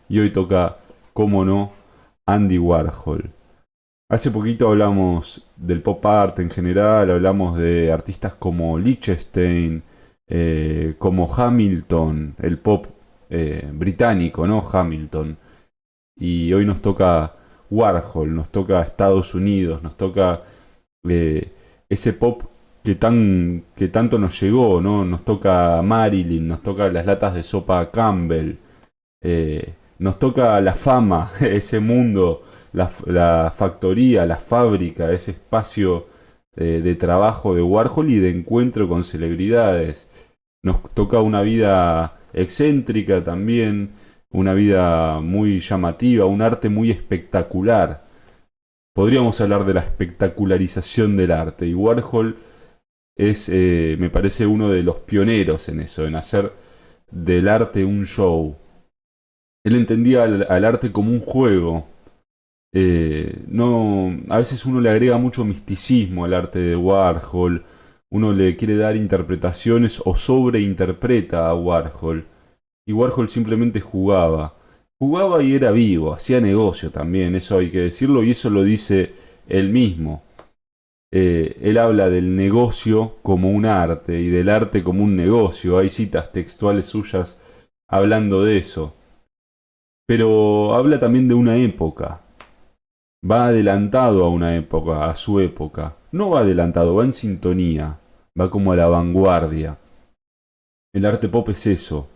y hoy toca, cómo no, Andy Warhol. Hace poquito hablamos del pop art en general, hablamos de artistas como Lichtenstein, como Hamilton, el pop británico, ¿no? Hamilton. Y hoy nos toca Warhol, nos toca Estados Unidos, nos toca eh, ese pop que tanto nos llegó, ¿no? Nos toca Marilyn, nos toca las latas de sopa Campbell, nos toca la fama, ese mundo, la factoría, la fábrica, ese espacio de trabajo de Warhol y de encuentro con celebridades. Nos toca una vida excéntrica también, una vida muy llamativa, un arte muy espectacular. Podríamos hablar de la espectacularización del arte y Warhol es, me parece, uno de los pioneros en eso, en hacer del arte un show. Él entendía al arte como un juego. No, a veces uno le agrega mucho misticismo al arte de Warhol, uno le quiere dar interpretaciones o sobreinterpreta a Warhol. Y Warhol simplemente jugaba. Jugaba y era vivo, hacía negocio también, eso hay que decirlo, y eso lo dice él mismo. Él habla del negocio como un arte y del arte como un negocio. Hay citas textuales suyas hablando de eso. Pero habla también de una época. Va adelantado a una época, a su época. No va adelantado, va en sintonía. Va como a la vanguardia. El arte pop es eso.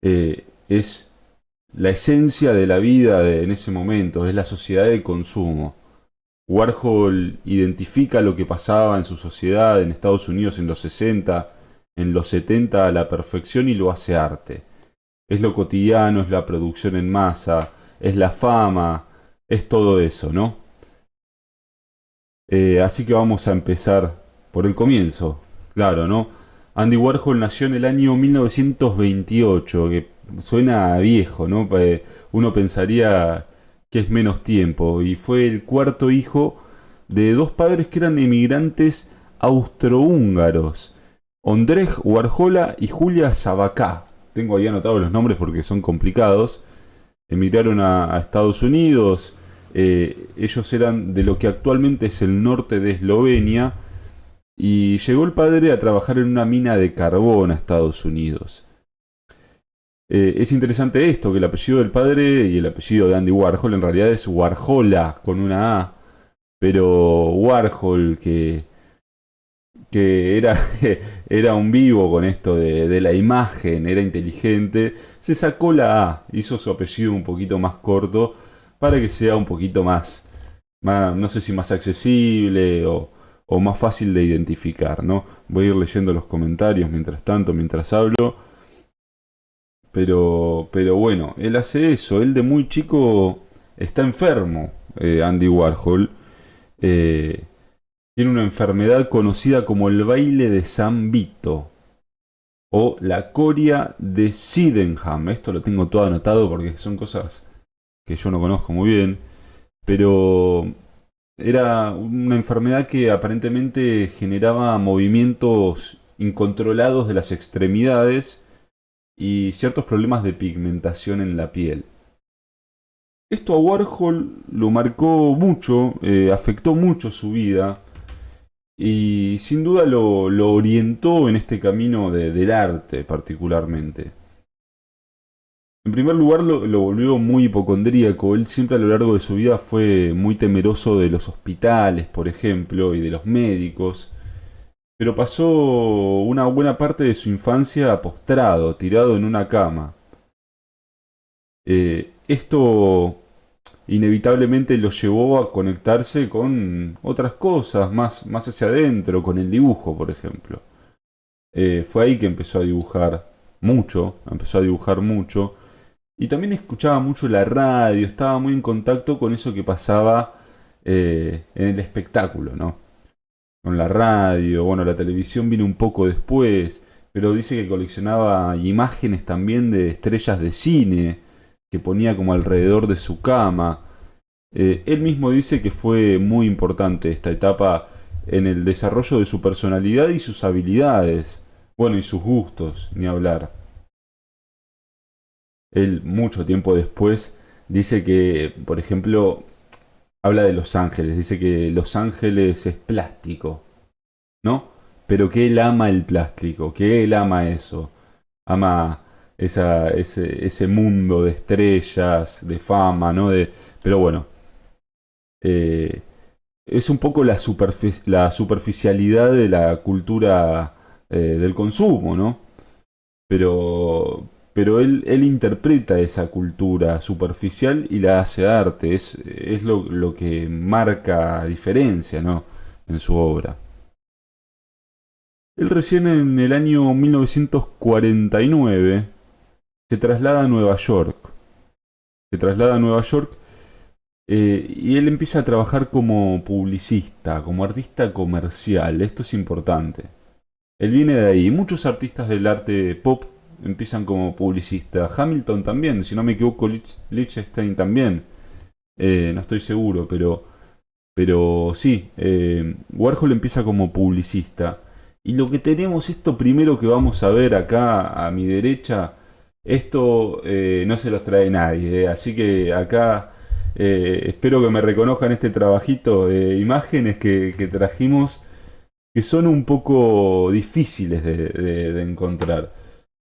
Es la esencia de la vida en ese momento. Es la sociedad de consumo. Warhol identifica lo que pasaba en su sociedad en Estados Unidos en los 60, en los 70 a la perfección y lo hace arte. Es lo cotidiano, es la producción en masa, es la fama, es todo eso, ¿no? Así que vamos a empezar por el comienzo, claro, ¿no? Andy Warhol nació en el año 1928, que suena viejo, ¿no? Uno pensaría que es menos tiempo, y fue el cuarto hijo de dos padres que eran emigrantes austrohúngaros, Ondrej Warhola y Julia Sabacá. Tengo ahí anotados los nombres porque son complicados. Emigraron a Estados Unidos. Ellos eran de lo que actualmente es el norte de Eslovenia. Y llegó el padre a trabajar en una mina de carbón a Estados Unidos. Es interesante esto, que el apellido del padre y el apellido de Andy Warhol en realidad es Warhola con una A. Pero Warhol, que era, era un vivo con esto de la imagen, era inteligente, se sacó la A, hizo su apellido un poquito más corto para que sea un poquito más no sé si más accesible o más fácil de identificar, ¿no? Voy a ir leyendo los comentarios mientras tanto, mientras hablo, pero bueno, él hace eso, él de muy chico está enfermo, Andy Warhol, eh, tiene una enfermedad conocida como el baile de San Vito o la coria de Sydenham. Esto lo tengo todo anotado porque son cosas que yo no conozco muy bien, pero era una enfermedad que aparentemente generaba movimientos incontrolados de las extremidades y ciertos problemas de pigmentación en la piel. Esto a Warhol lo marcó mucho, afectó mucho su vida, y sin duda lo orientó en este camino del arte particularmente. En primer lugar lo volvió muy hipocondríaco. Él siempre a lo largo de su vida fue muy temeroso de los hospitales, por ejemplo, y de los médicos. Pero pasó una buena parte de su infancia postrado, tirado en una cama. Esto inevitablemente lo llevó a conectarse con otras cosas, más hacia adentro, con el dibujo, por ejemplo. Fue ahí que empezó a dibujar mucho, y también escuchaba mucho la radio, estaba muy en contacto con eso que pasaba en el espectáculo, ¿no? Con la radio, bueno, la televisión vino un poco después, pero dice que coleccionaba imágenes también de estrellas de cine que ponía como alrededor de su cama. Él mismo dice que fue muy importante esta etapa en el desarrollo de su personalidad y sus habilidades. Bueno, y sus gustos, ni hablar. Él, mucho tiempo después, dice que, por ejemplo, habla de Los Ángeles, dice que Los Ángeles es plástico, ¿no? Pero que él ama el plástico, que él ama eso, ama ese mundo de estrellas, de fama, ¿no? Pero bueno, eh, es un poco la superficialidad de la cultura del consumo, ¿no? Pero él interpreta esa cultura superficial y la hace arte, es lo que marca diferencia, ¿no? En su obra. Él recién en el año 1949 se traslada a Nueva York. Se traslada a Nueva York y él empieza a trabajar como publicista, como artista comercial. Esto es importante. Él viene de ahí. Muchos artistas del arte pop empiezan como publicista. Hamilton también, si no me equivoco, Lichtenstein también. No estoy seguro, pero sí, Warhol empieza como publicista. Y lo que tenemos, esto primero que vamos a ver acá a mi derecha, esto no se los trae nadie. Así que acá espero que me reconozcan este trabajito de imágenes que trajimos, que son un poco difíciles de encontrar.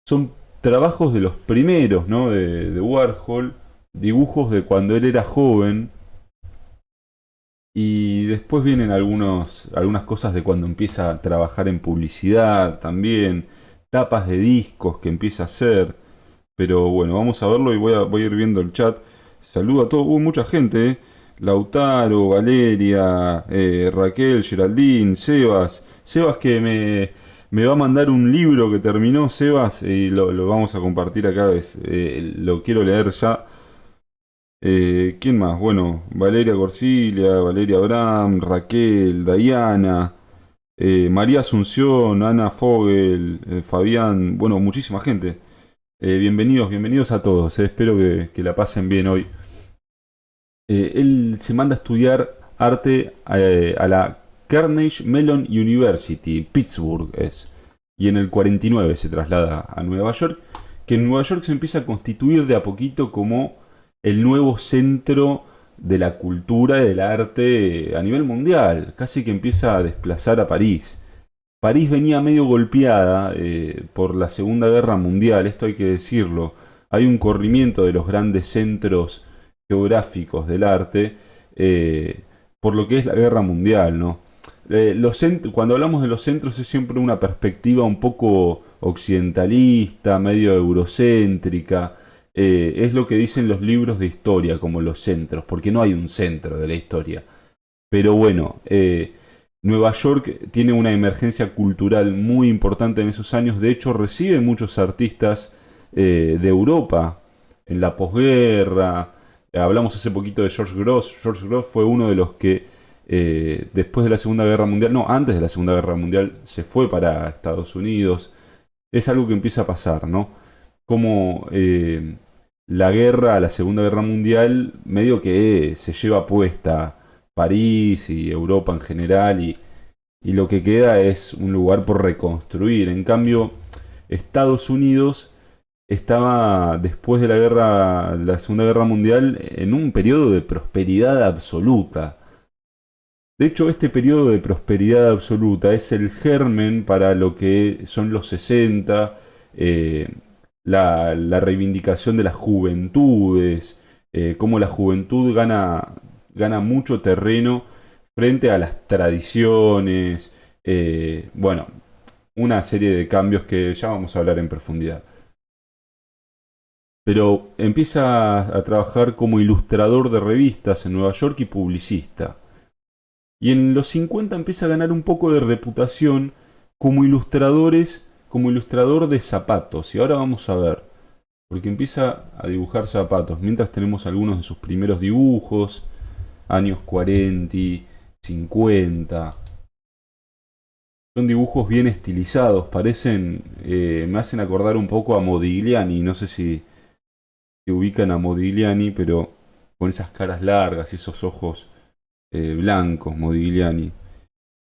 Son trabajos de los primeros, ¿no? De Warhol, dibujos de cuando él era joven, y después vienen algunas cosas de cuando empieza a trabajar en publicidad también, tapas de discos que empieza a hacer. Pero bueno, vamos a verlo y voy a ir viendo el chat. Saludo a todos, hubo mucha gente, ¿eh? Lautaro, Valeria, Raquel, Geraldine, Sebas. Sebas que me va a mandar un libro que terminó, Sebas, y lo vamos a compartir acá. Lo quiero leer ya. ¿Quién más? Bueno, Valeria Corsilia, Valeria Abraham, Raquel, Diana, María Asunción, Ana Fogel, Fabián, bueno, muchísima gente. Bienvenidos a todos. Espero que la pasen bien hoy. Él se manda a estudiar arte a la Carnegie Mellon University, Pittsburgh es. Y en el 49 se traslada a Nueva York, que en Nueva York se empieza a constituir de a poquito como el nuevo centro de la cultura y del arte a nivel mundial. Casi que empieza a desplazar a París. París venía medio golpeada por la Segunda Guerra Mundial, esto hay que decirlo. Hay un corrimiento de los grandes centros geográficos del arte eh, por lo que es la Guerra Mundial, ¿no? Cuando hablamos de los centros es siempre una perspectiva un poco occidentalista, medio eurocéntrica. Es lo que dicen los libros de historia como los centros, porque no hay un centro de la historia. Pero bueno, Nueva York tiene una emergencia cultural muy importante en esos años. De hecho, recibe muchos artistas de Europa en la posguerra. Hablamos hace poquito de George Gross. George Gross fue uno de los que después de la Segunda Guerra Mundial, no, antes de la Segunda Guerra Mundial, se fue para Estados Unidos. Es algo que empieza a pasar, ¿no? Como la guerra, la Segunda Guerra Mundial, medio que se lleva puesta París y Europa en general y lo que queda es un lugar por reconstruir. En cambio, Estados Unidos estaba después de la Segunda Guerra Mundial en un periodo de prosperidad absoluta. De hecho, este periodo de prosperidad absoluta es el germen para lo que son los 60, eh, la reivindicación de las juventudes, cómo la juventud gana mucho terreno frente a las tradiciones, bueno, una serie de cambios que ya vamos a hablar en profundidad. Pero empieza a trabajar como ilustrador de revistas en Nueva York y publicista. Y en los 50 empieza a ganar un poco de reputación como ilustrador de zapatos. Y ahora vamos a ver, porque empieza a dibujar zapatos, mientras tenemos algunos de sus primeros dibujos, años 40, 50. Son dibujos bien estilizados, me hacen acordar un poco a Modigliani, no sé si se ubican a Modigliani, pero con esas caras largas y esos ojos blancos, Modigliani.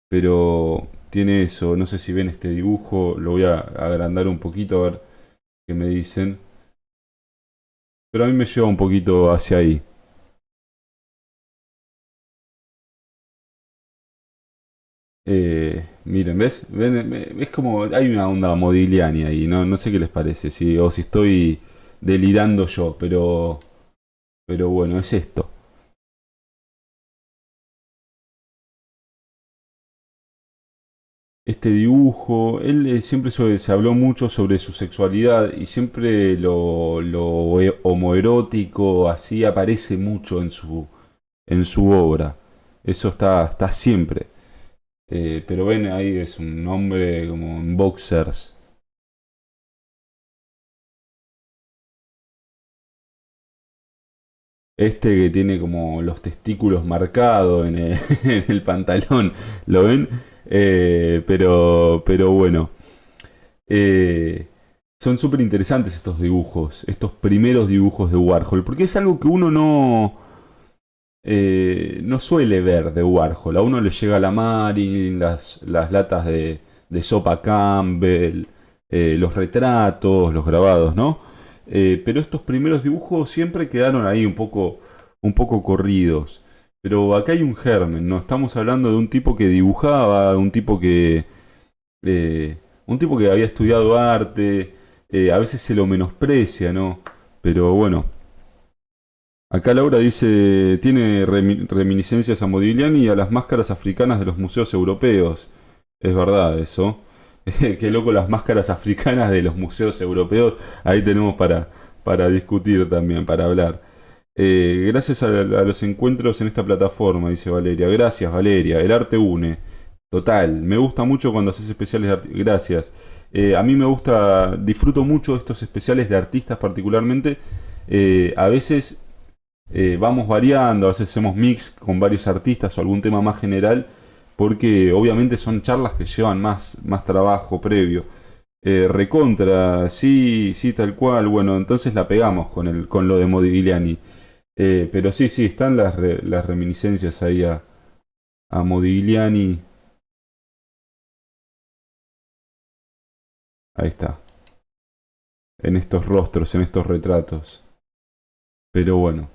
Pero tiene eso, no sé si ven este dibujo, lo voy a agrandar un poquito a ver qué me dicen. pero a mí me lleva un poquito hacia ahí. Miren, ¿ves? Es como, hay una onda Modigliani ahí, no, no sé qué les parece, o si estoy delirando yo, pero bueno, es esto. Este dibujo, él siempre se habló mucho sobre su sexualidad y siempre lo homoerótico así aparece mucho en su obra. Eso está siempre. Pero ven, ahí es un hombre como en boxers. Este que tiene como los testículos marcados en el, en el pantalón, ¿lo ven? Pero bueno, eh, son súper interesantes estos dibujos, estos primeros dibujos de Warhol, porque es algo que uno no suele ver de Warhol. A uno le llega la Marilyn, las latas de sopa Campbell, los retratos, los grabados, ¿no? Pero estos primeros dibujos siempre quedaron ahí un poco corridos. Pero acá hay un germen, ¿no? Estamos hablando de un tipo que dibujaba, de un tipo que había estudiado arte, a veces se lo menosprecia, ¿no? Pero bueno, acá Laura dice, tiene reminiscencias a Modigliani y a las máscaras africanas de los museos europeos. Es verdad eso. Qué loco las máscaras africanas de los museos europeos. Ahí tenemos para discutir también, para hablar. Gracias a los encuentros en esta plataforma, dice Valeria. Gracias, Valeria. El arte une. Total. Me gusta mucho cuando haces especiales de artistas. Gracias. A mí me gusta, disfruto mucho estos especiales de artistas particularmente. A veces vamos variando, a veces hacemos mix con varios artistas o algún tema más general, porque obviamente son charlas que llevan más trabajo previo. Recontra, sí, sí, tal cual. Bueno, entonces la pegamos con lo de Modigliani. Pero sí, sí, están las reminiscencias ahí a Modigliani. Ahí está, en estos rostros, en estos retratos. Pero bueno.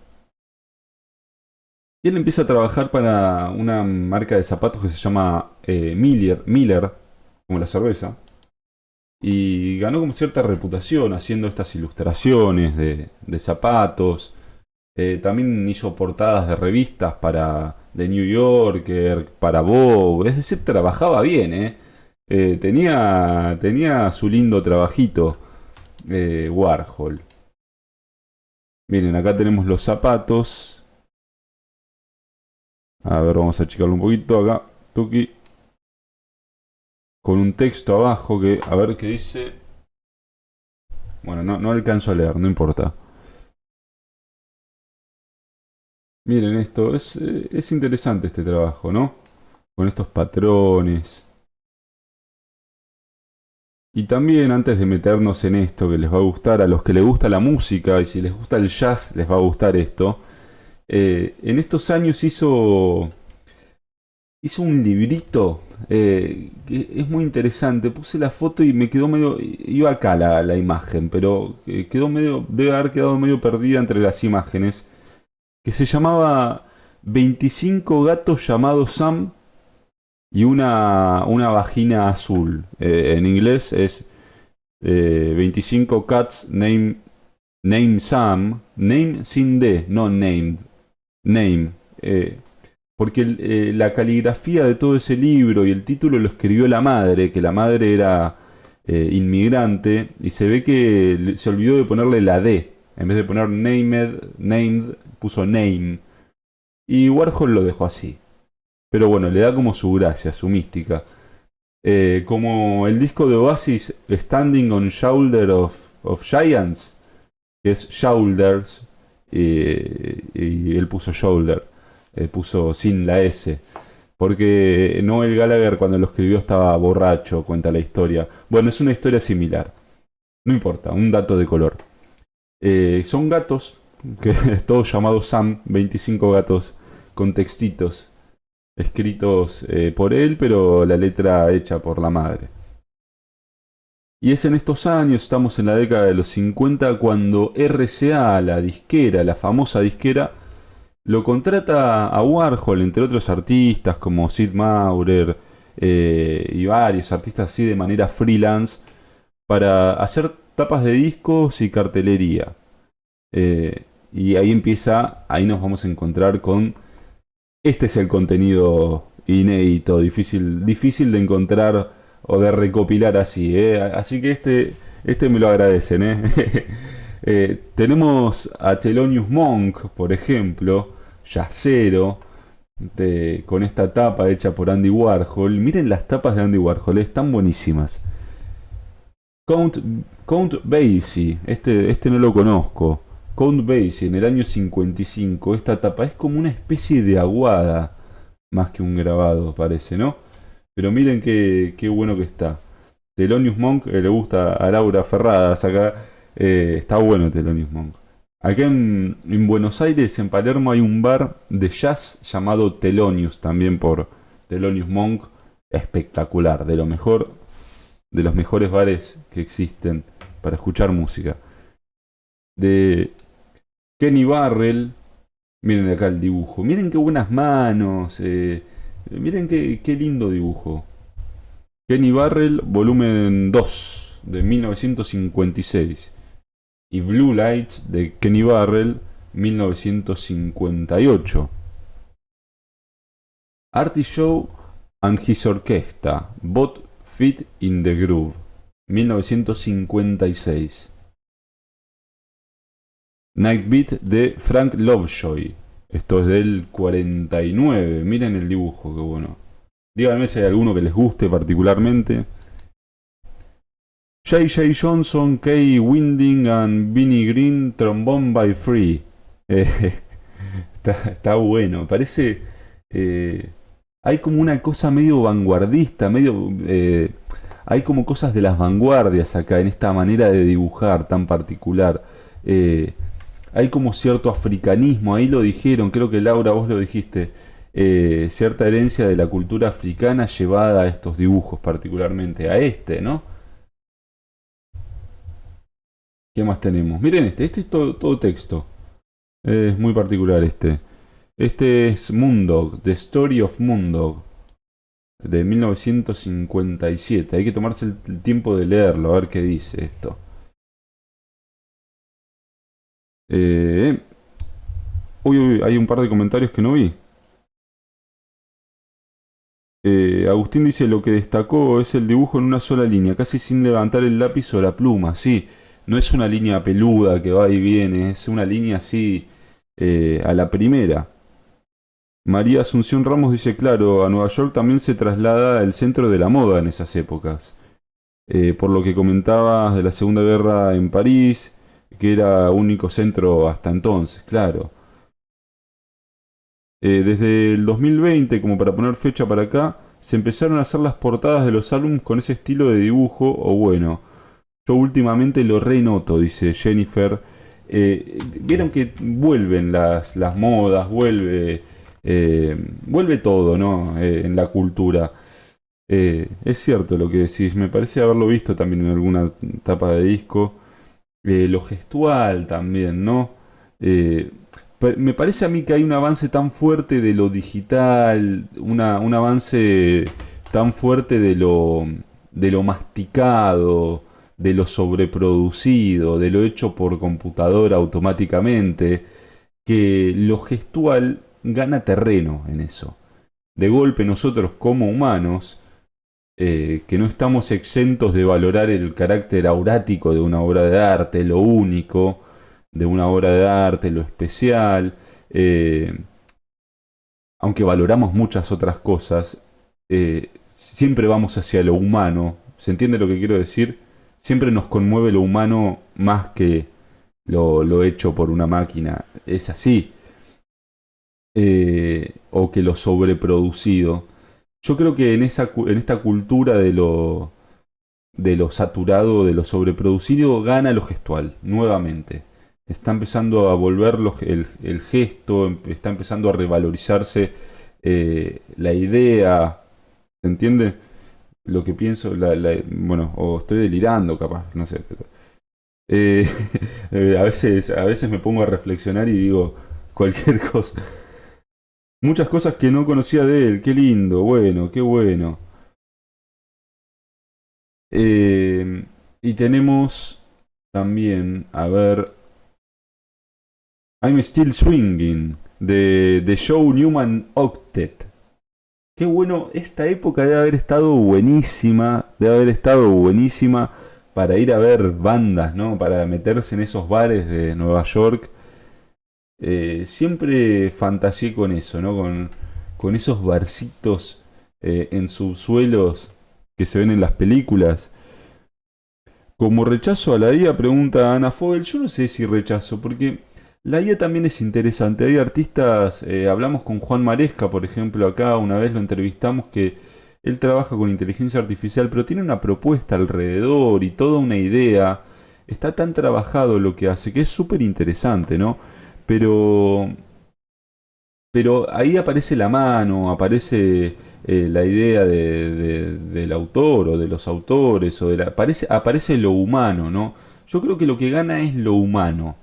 Y él empieza a trabajar para una marca de zapatos que se llama Miller, como la cerveza. Y ganó como cierta reputación haciendo estas ilustraciones de zapatos. También hizo portadas de revistas para The New Yorker, para Vogue. Es decir, trabajaba bien, ¿eh? Tenía su lindo trabajito, Warhol. Miren, acá tenemos los zapatos. A ver, vamos a achicarlo un poquito acá. Tuki. Con un texto abajo que, a ver qué dice. Bueno, no alcanzo a leer, no importa. Miren esto, es interesante este trabajo, ¿no? Con estos patrones. Y también antes de meternos en esto que les va a gustar, a los que les gusta la música y si les gusta el jazz les va a gustar esto, en estos años hizo un librito que es muy interesante. Puse la foto y me quedó medio, iba acá la imagen, pero quedó medio, debe haber quedado medio perdida entre las imágenes, que se llamaba 25 gatos llamados Sam y una vagina azul. En inglés es 25 cats name Sam, name sin D, no named, name. Porque la caligrafía de todo ese libro y el título lo escribió la madre, que la madre era inmigrante, y se ve que se olvidó de ponerle la D. En vez de poner named, puso name. Y Warhol lo dejó así. Pero bueno, le da como su gracia, su mística. Como el disco de Oasis, Standing on Shoulder of Giants, que es Shoulders, y él puso Shoulder, puso sin la S. Porque Noel Gallagher cuando lo escribió estaba borracho, cuenta la historia. Bueno, es una historia similar. No importa, un dato de color. Son gatos, que todos llamados Sam, 25 gatos con textitos escritos por él, pero la letra hecha por la madre. Y es en estos años, estamos en la década de los 50, cuando RCA, la disquera, la famosa disquera, lo contrata a Warhol, entre otros artistas como Sid Maurer y varios artistas así de manera freelance, para hacer tapas de discos y cartelería. Y ahí empieza, ahí nos vamos a encontrar con, este es el contenido inédito, difícil de encontrar o de recopilar así, ¿eh? Así que este me lo agradecen, ¿eh? Tenemos a Thelonious Monk, por ejemplo, yacero, con esta tapa hecha por Andy Warhol. Miren las tapas de Andy Warhol, están buenísimas. Count, Count Basie, este no lo conozco. Count Basie en el año 55. Esta tapa es como una especie de aguada, más que un grabado, parece, ¿no? Pero miren qué bueno que está. Thelonious Monk le gusta a Laura Ferradas acá. Está bueno Thelonious Monk. Acá en Buenos Aires, en Palermo, hay un bar de jazz llamado Thelonious, también por Thelonious Monk. Espectacular, de lo mejor, de los mejores bares que existen para escuchar música. De Kenny Barrell, miren acá el dibujo. Miren qué buenas manos. Miren qué lindo dibujo. Kenny Barrell, volumen 2, de 1956. Y Blue Lights, de Kenny Barrell, 1958. Artie Shaw and His Orchestra, Both Feet in the Groove, 1956. Night Beat, de Frank Lovejoy. Esto es del 49. Miren el dibujo, qué bueno. Díganme si hay alguno que les guste particularmente. J.J. Johnson, Kay Winding and Vinnie Green, Trombone by Free. Está bueno. Parece... hay como una cosa medio vanguardista, medio... hay como cosas de las vanguardias acá, en esta manera de dibujar tan particular. Hay como cierto africanismo, ahí lo dijeron, creo que Laura vos lo dijiste. Cierta herencia de la cultura africana llevada a estos dibujos, particularmente a este, ¿no? ¿Qué más tenemos? Miren este es todo texto. Es muy particular este. Este es Moondog, The Story of Moondog, de 1957. Hay que tomarse el tiempo de leerlo, a ver qué dice esto. Uy, hay un par de comentarios que no vi. Agustín dice: lo que destacó es el dibujo en una sola línea, casi sin levantar el lápiz o la pluma. Sí, no es una línea peluda que va y viene, es una línea así a la primera. María Asunción Ramos dice: claro, a Nueva York también se traslada el centro de la moda en esas épocas. Por lo que comentabas de la Segunda Guerra en París, que era único centro hasta entonces, claro. Desde el 2020, como para poner fecha para acá, se empezaron a hacer las portadas de los álbumes con ese estilo de dibujo, o bueno, yo últimamente lo renoto, dice Jennifer. Vieron que vuelven las modas, vuelve todo, ¿no? En la cultura. Es cierto lo que decís, me parece haberlo visto también en alguna tapa de disco. Lo gestual también, ¿no? Eh, Me parece a mí que hay un avance tan fuerte de lo digital, un avance tan fuerte de lo masticado, de lo sobreproducido, de lo hecho por computadora automáticamente, que lo gestual gana terreno en eso. De golpe nosotros como humanos, que no estamos exentos de valorar el carácter aurático de una obra de arte, lo único de una obra de arte, lo especial, eh, aunque valoramos muchas otras cosas, siempre vamos hacia lo humano. ¿Se entiende lo que quiero decir? Siempre nos conmueve lo humano más que lo hecho por una máquina. Es así. O que lo sobreproducido. Yo creo que en esta cultura de lo saturado, de lo sobreproducido, gana lo gestual, nuevamente. Está empezando a volver el gesto, está empezando a revalorizarse la idea, ¿se entiende? lo que pienso, bueno, o estoy delirando capaz, no sé. Eh, a veces me pongo a reflexionar y digo cualquier cosa. Muchas cosas que no conocía de él, qué lindo, bueno, qué bueno. Eh, y tenemos también, a ver, I'm Still Swinging, de Joe Newman Octet. Qué bueno, esta época debe haber estado buenísima para ir a ver bandas, ¿no? Para meterse en esos bares de Nueva York. Siempre fantaseé con eso, ¿no? Con esos barcitos en subsuelos que se ven en las películas. Como rechazo a la IA, pregunta Ana Fogel, yo no sé si rechazo, porque la IA también es interesante. Hay artistas, hablamos con Juan Maresca, por ejemplo, acá una vez lo entrevistamos, que él trabaja con inteligencia artificial, pero tiene una propuesta alrededor y toda una idea. Está tan trabajado lo que hace que es súper interesante, ¿no? Pero pero ahí aparece la mano, aparece la idea del autor o de los autores, aparece lo humano, ¿no? Yo creo que lo que gana es lo humano.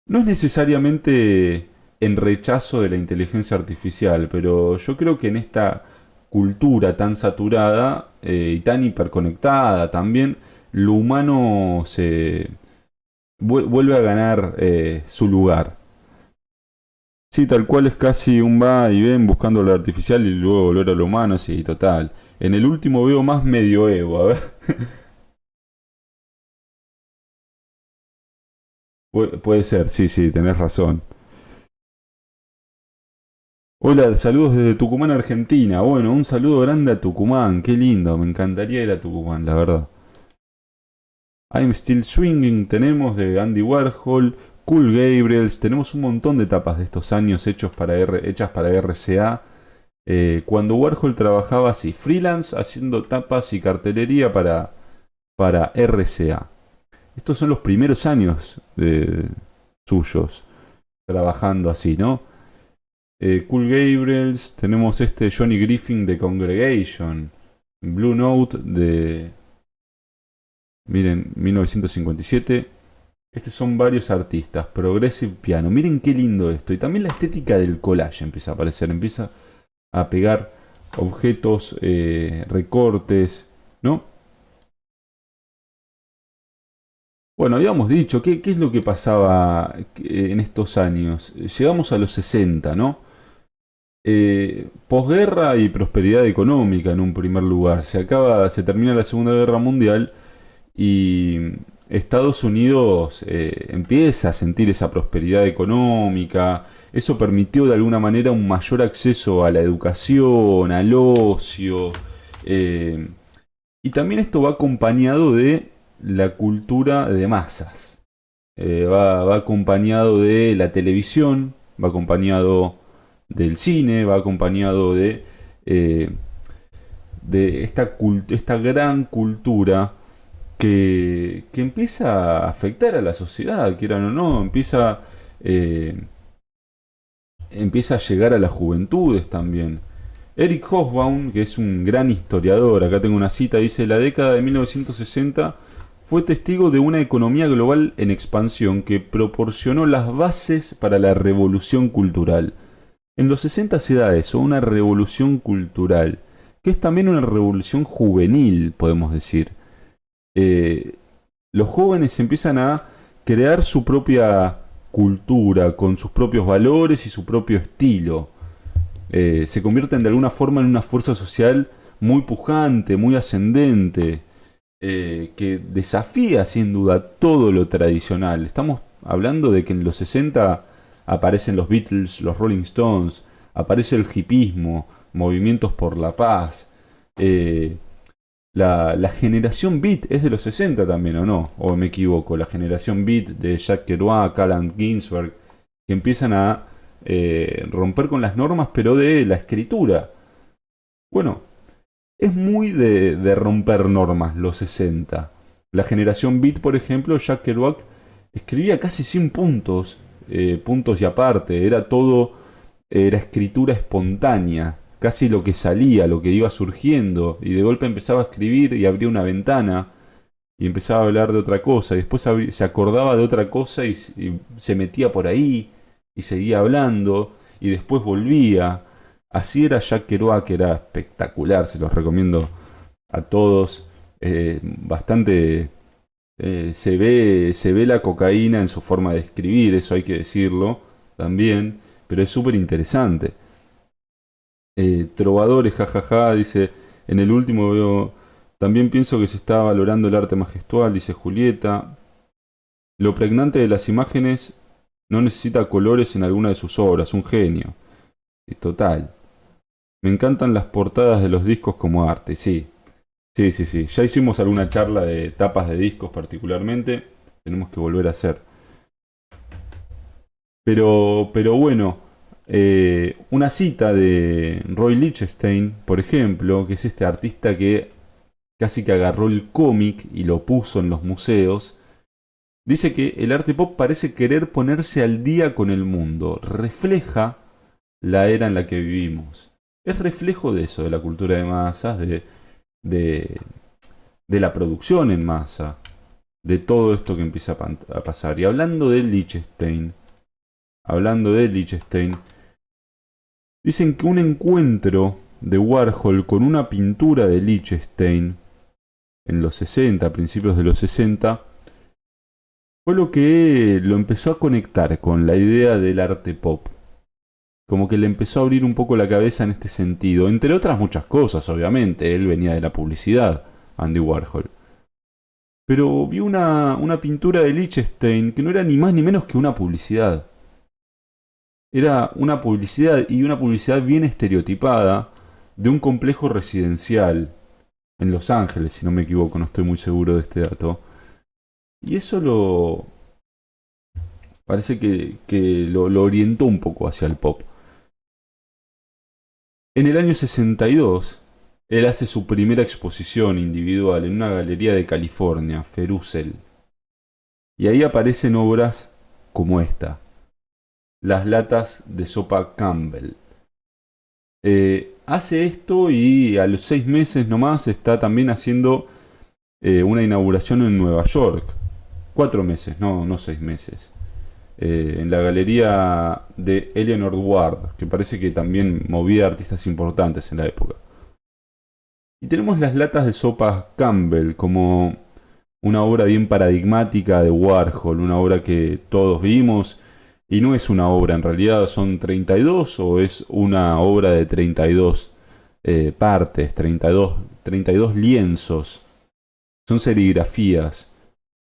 No es necesariamente en rechazo de la inteligencia artificial, pero yo creo que en esta cultura tan saturada y tan hiperconectada también, lo humano se vuelve a ganar su lugar. Sí, tal cual es casi un va y ven buscando lo artificial y luego volver a lo humano, sí, total. En el último veo más medioevo, a ver. Puede ser, sí, sí, tenés razón. Hola, saludos desde Tucumán, Argentina. Bueno, un saludo grande a Tucumán, qué lindo, me encantaría ir a Tucumán, la verdad. I'm Still Swinging tenemos de Andy Warhol, Cool Gabriels, tenemos un montón de tapas de estos años hechas para RCA. Cuando Warhol trabajaba así, freelance, haciendo tapas y cartelería para RCA. Estos son los primeros años suyos trabajando así, ¿no? Cool Gabriels, tenemos este Johnny Griffin de Congregation, Blue Note de, miren, 1957. Estos son varios artistas, Progressive Piano. Miren qué lindo esto. Y también la estética del collage empieza a aparecer, empieza a pegar objetos, recortes, ¿no? Bueno, habíamos dicho, ¿qué es lo que pasaba en estos años? Llegamos a los 60, ¿no? Posguerra y prosperidad económica en un primer lugar. Se termina la Segunda Guerra Mundial y Estados Unidos empieza a sentir esa prosperidad económica. Eso permitió de alguna manera un mayor acceso a la educación, al ocio. eh, y también esto va acompañado de la cultura de masas. Va acompañado de la televisión, va acompañado del cine, va acompañado eh, de esta gran cultura que empieza a afectar a la sociedad, quieran o no, eh, empieza a llegar a las juventudes también. Eric Hobsbawm, que es un gran historiador, acá tengo una cita, dice, la década de 1960 fue testigo de una economía global en expansión que proporcionó las bases para la revolución cultural. En los 60 se da eso, una revolución cultural, que es también una revolución juvenil, podemos decir. Eh, los jóvenes empiezan a crear su propia cultura, con sus propios valores y su propio estilo. Se convierten de alguna forma en una fuerza social muy pujante, muy ascendente, que desafía sin duda todo lo tradicional. Estamos hablando de que en los 60 aparecen los Beatles, los Rolling Stones, aparece el hipismo, movimientos por la paz. eh, la generación Beat es de los 60 también, ¿o no? ¿O me equivoco? La generación Beat de Jack Kerouac, Allen Ginsberg, que empiezan a romper con las normas, pero de la escritura. Bueno, es muy de romper normas los 60. La generación Beat, por ejemplo, Jack Kerouac escribía casi 100 puntos, puntos y aparte, era todo, era escritura espontánea. casi lo que salía, lo que iba surgiendo, y de golpe empezaba a escribir y abría una ventana y empezaba a hablar de otra cosa, y después se acordaba de otra cosa y se metía por ahí y seguía hablando, y después volvía. Así era Jack Kerouac, era espectacular, se los recomiendo a todos. Bastante se ve la cocaína en su forma de escribir, eso hay que decirlo también, pero es súper interesante. Trovadores, jajaja, dice, en el último veo, también pienso que se está valorando el arte majestual, dice Julieta. Lo pregnante de las imágenes no necesita colores en alguna de sus obras, un genio. Y total. Me encantan las portadas de los discos como arte, sí. Sí, sí, sí. Ya hicimos alguna charla de tapas de discos particularmente. Tenemos que volver a hacer. Pero bueno, una cita de Roy Lichtenstein, por ejemplo, que es este artista que casi que agarró el cómic y lo puso en los museos, dice que el arte pop parece querer ponerse al día con el mundo, refleja la era en la que vivimos. Es reflejo de eso, de la cultura de masas, de, de la producción en masa, de todo esto que empieza a pasar. Y hablando de Lichtenstein, dicen que un encuentro de Warhol con una pintura de Lichtenstein en los 60, a principios de los 60, fue lo que lo empezó a conectar con la idea del arte pop. Como que le empezó a abrir un poco la cabeza en este sentido. Entre otras muchas cosas, obviamente. Él venía de la publicidad, Andy Warhol. Pero vi una pintura de Lichtenstein que no era ni más ni menos que una publicidad. Era una publicidad y una publicidad bien estereotipada de un complejo residencial en Los Ángeles, si no me equivoco, no estoy muy seguro de este dato. Y eso lo parece que lo orientó un poco hacia el pop. En el año 62, él hace su primera exposición individual en una galería de California, Ferusel. Y ahí aparecen obras como esta, las latas de sopa Campbell. Hace esto y a los 6 meses nomás está también haciendo una inauguración en Nueva York. 4 meses, no 6 meses. En la galería de Eleanor Ward, que parece que también movía artistas importantes en la época. Y tenemos las latas de sopa Campbell como una obra bien paradigmática de Warhol, una obra que todos vimos, y no es una obra, en realidad son 32 o es una obra de 32 partes, 32 lienzos, son serigrafías,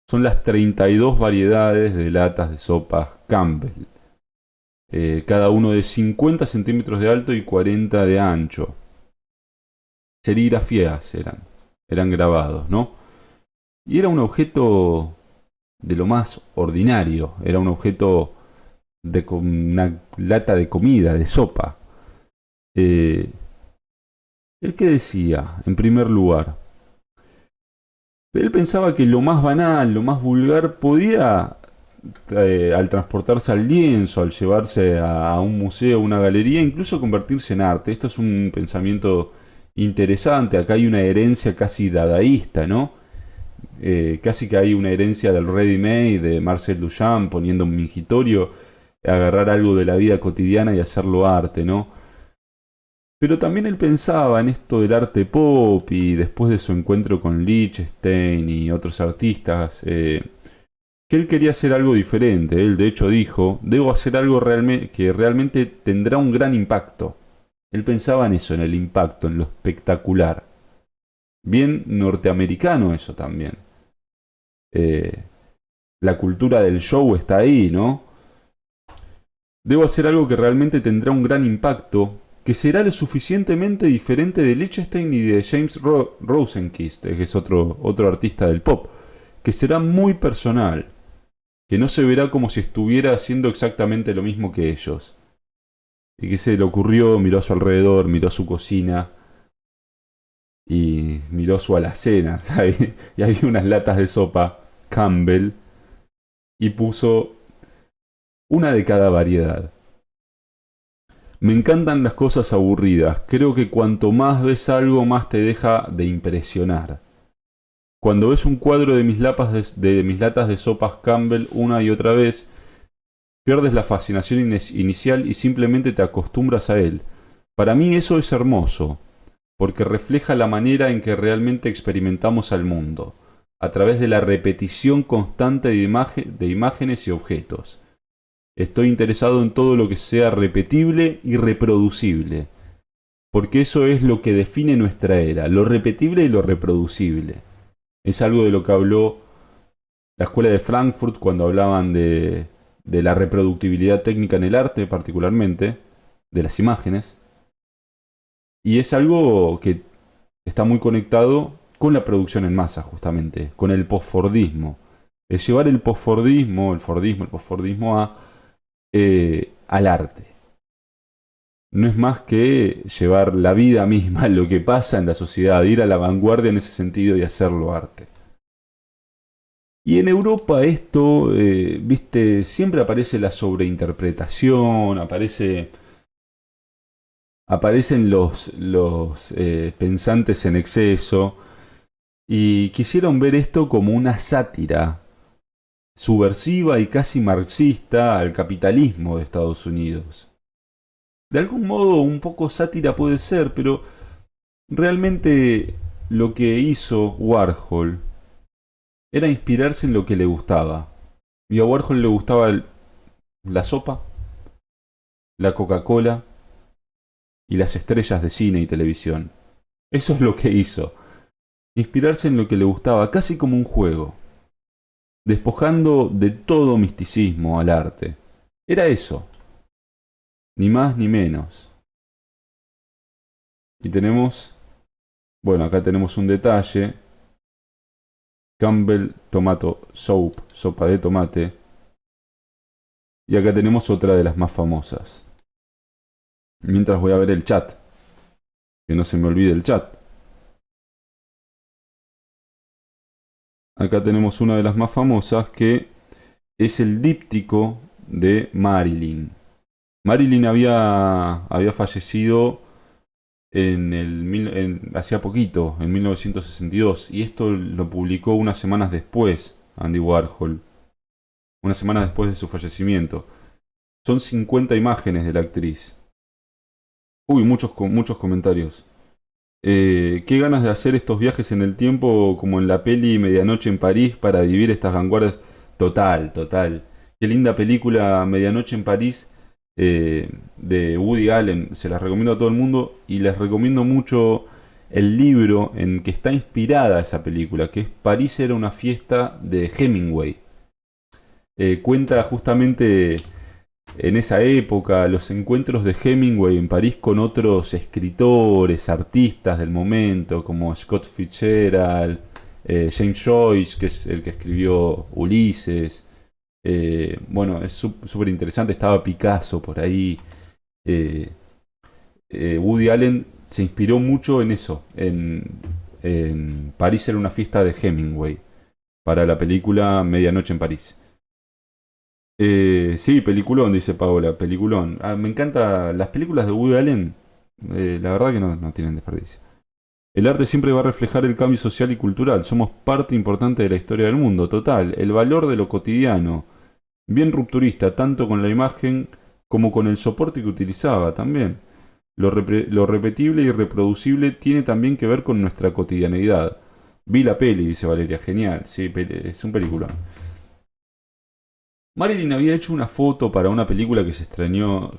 son las 32 variedades de latas de sopa Campbell, cada uno de 50 centímetros de alto y 40 de ancho. Serigrafías eran grabados, ¿no? Y era un objeto de lo más ordinario, era un objeto de una lata de comida, de sopa. Eh, ¿El que decía, en primer lugar? Él pensaba que lo más banal, lo más vulgar podía, al transportarse al lienzo, al llevarse a un museo, a una galería, incluso convertirse en arte. Esto es un pensamiento interesante. Acá hay una herencia casi dadaísta, ¿no? Casi que hay una herencia del ready-made de Marcel Duchamp poniendo un mingitorio, agarrar algo de la vida cotidiana y hacerlo arte, ¿no? Pero también él pensaba en esto del arte pop y después de su encuentro con Lichtenstein y otros artistas, que él quería hacer algo diferente. Él de hecho dijo, debo hacer algo que realmente tendrá un gran impacto. Él pensaba en eso, en el impacto, en lo espectacular. Bien norteamericano eso también. Eh, la cultura del show está ahí, ¿no? Debo hacer algo que realmente tendrá un gran impacto, que será lo suficientemente diferente de Lichtenstein y de James Rosenquist, que es otro artista del pop, que será muy personal, que no se verá como si estuviera haciendo exactamente lo mismo que ellos. Y que se le ocurrió, miró a su alrededor, miró a su cocina y miró su alacena, ¿sabes? Y había unas latas de sopa Campbell y puso una de cada variedad. Me encantan las cosas aburridas. Creo que cuanto más ves algo, más te deja de impresionar. Cuando ves un cuadro de mis latas de sopas Campbell una y otra vez, pierdes la fascinación inicial y simplemente te acostumbras a él. Para mí eso es hermoso, porque refleja la manera en que realmente experimentamos al mundo, a través de la repetición constante de imágenes y objetos. Estoy interesado en todo lo que sea repetible y reproducible, porque eso es lo que define nuestra era, lo repetible y lo reproducible. Es algo de lo que habló la escuela de Frankfurt cuando hablaban de la reproductibilidad técnica en el arte, particularmente, de las imágenes. Y es algo que está muy conectado con la producción en masa, justamente, con el posfordismo. Es llevar el posfordismo, el posfordismo al arte. No es más que llevar la vida misma, lo que pasa en la sociedad, ir a la vanguardia en ese sentido y hacerlo arte. Y en Europa esto, viste, siempre aparece la sobreinterpretación, aparecen los pensantes en exceso, y quisieron ver esto como una sátira subversiva y casi marxista al capitalismo de Estados Unidos. De algún modo un poco sátira puede ser, pero realmente lo que hizo Warhol era inspirarse en lo que le gustaba. Y a Warhol le gustaba la sopa, la Coca-Cola y las estrellas de cine y televisión. Eso es lo que hizo. Inspirarse en lo que le gustaba, casi como un juego, despojando de todo misticismo al arte. Era eso, ni más ni menos. Y tenemos, bueno, acá tenemos un detalle. Campbell Tomato Soup, sopa de tomate. Y acá tenemos otra de las más famosas. Mientras voy a ver el chat, que no se me olvide el chat. Acá tenemos una de las más famosas que es el díptico de Marilyn. Marilyn había fallecido hacía poquito, en 1962, y esto lo publicó unas semanas después, Andy Warhol, una semana después de su fallecimiento. Son 50 imágenes de la actriz. Uy, muchos comentarios. Qué ganas de hacer estos viajes en el tiempo como en la peli Medianoche en París para vivir estas vanguardias. Total, total. Qué linda película Medianoche en París de Woody Allen. Se las recomiendo a todo el mundo y les recomiendo mucho el libro en que está inspirada esa película, que es París era una fiesta de Hemingway. Cuenta justamente en esa época los encuentros de Hemingway en París con otros escritores, artistas del momento, como Scott Fitzgerald, James Joyce, que es el que escribió Ulises. Bueno, es súper interesante. Estaba Picasso por ahí. Eh, Woody Allen se inspiró mucho en eso, en París era una fiesta de Hemingway, para la película Medianoche en París. Sí, peliculón, dice Paola, peliculón. Me encantan las películas de Woody Allen, la verdad que no tienen desperdicio. El arte siempre va a reflejar el cambio social y cultural. Somos parte importante de la historia del mundo, total. El valor de lo cotidiano, bien rupturista, tanto con la imagen como con el soporte que utilizaba también. Lo repetible y reproducible tiene también que ver con nuestra cotidianeidad. Vi la peli, dice Valeria, genial, sí, es un peliculón. Marilyn había hecho una foto para una película que se estrenó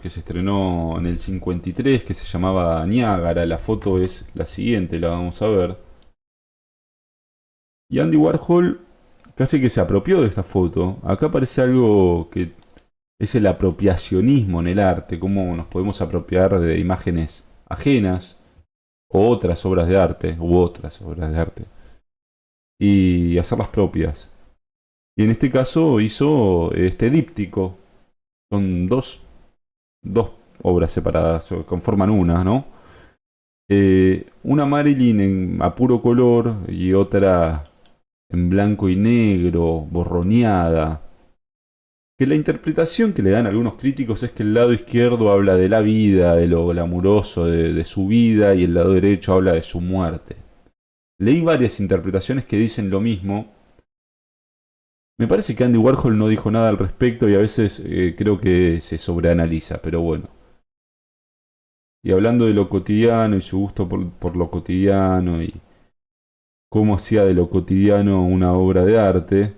en el 53, que se llamaba Niágara. La foto es la siguiente, la vamos a ver. Y Andy Warhol casi que se apropió de esta foto. Acá aparece algo que es el apropiacionismo en el arte, cómo nos podemos apropiar de imágenes ajenas o otras obras de arte, y hacerlas propias. Y en este caso hizo este díptico. Son dos obras separadas, conforman una, ¿no? Una Marilyn a puro color y otra en blanco y negro, borroneada. que la interpretación que le dan algunos críticos es que el lado izquierdo habla de la vida, de lo glamuroso de su vida, y el lado derecho habla de su muerte. Leí varias interpretaciones que dicen lo mismo. Me parece que Andy Warhol no dijo nada al respecto y a veces creo que se sobreanaliza, pero bueno. Y hablando de lo cotidiano y su gusto por lo cotidiano y cómo hacía de lo cotidiano una obra de arte,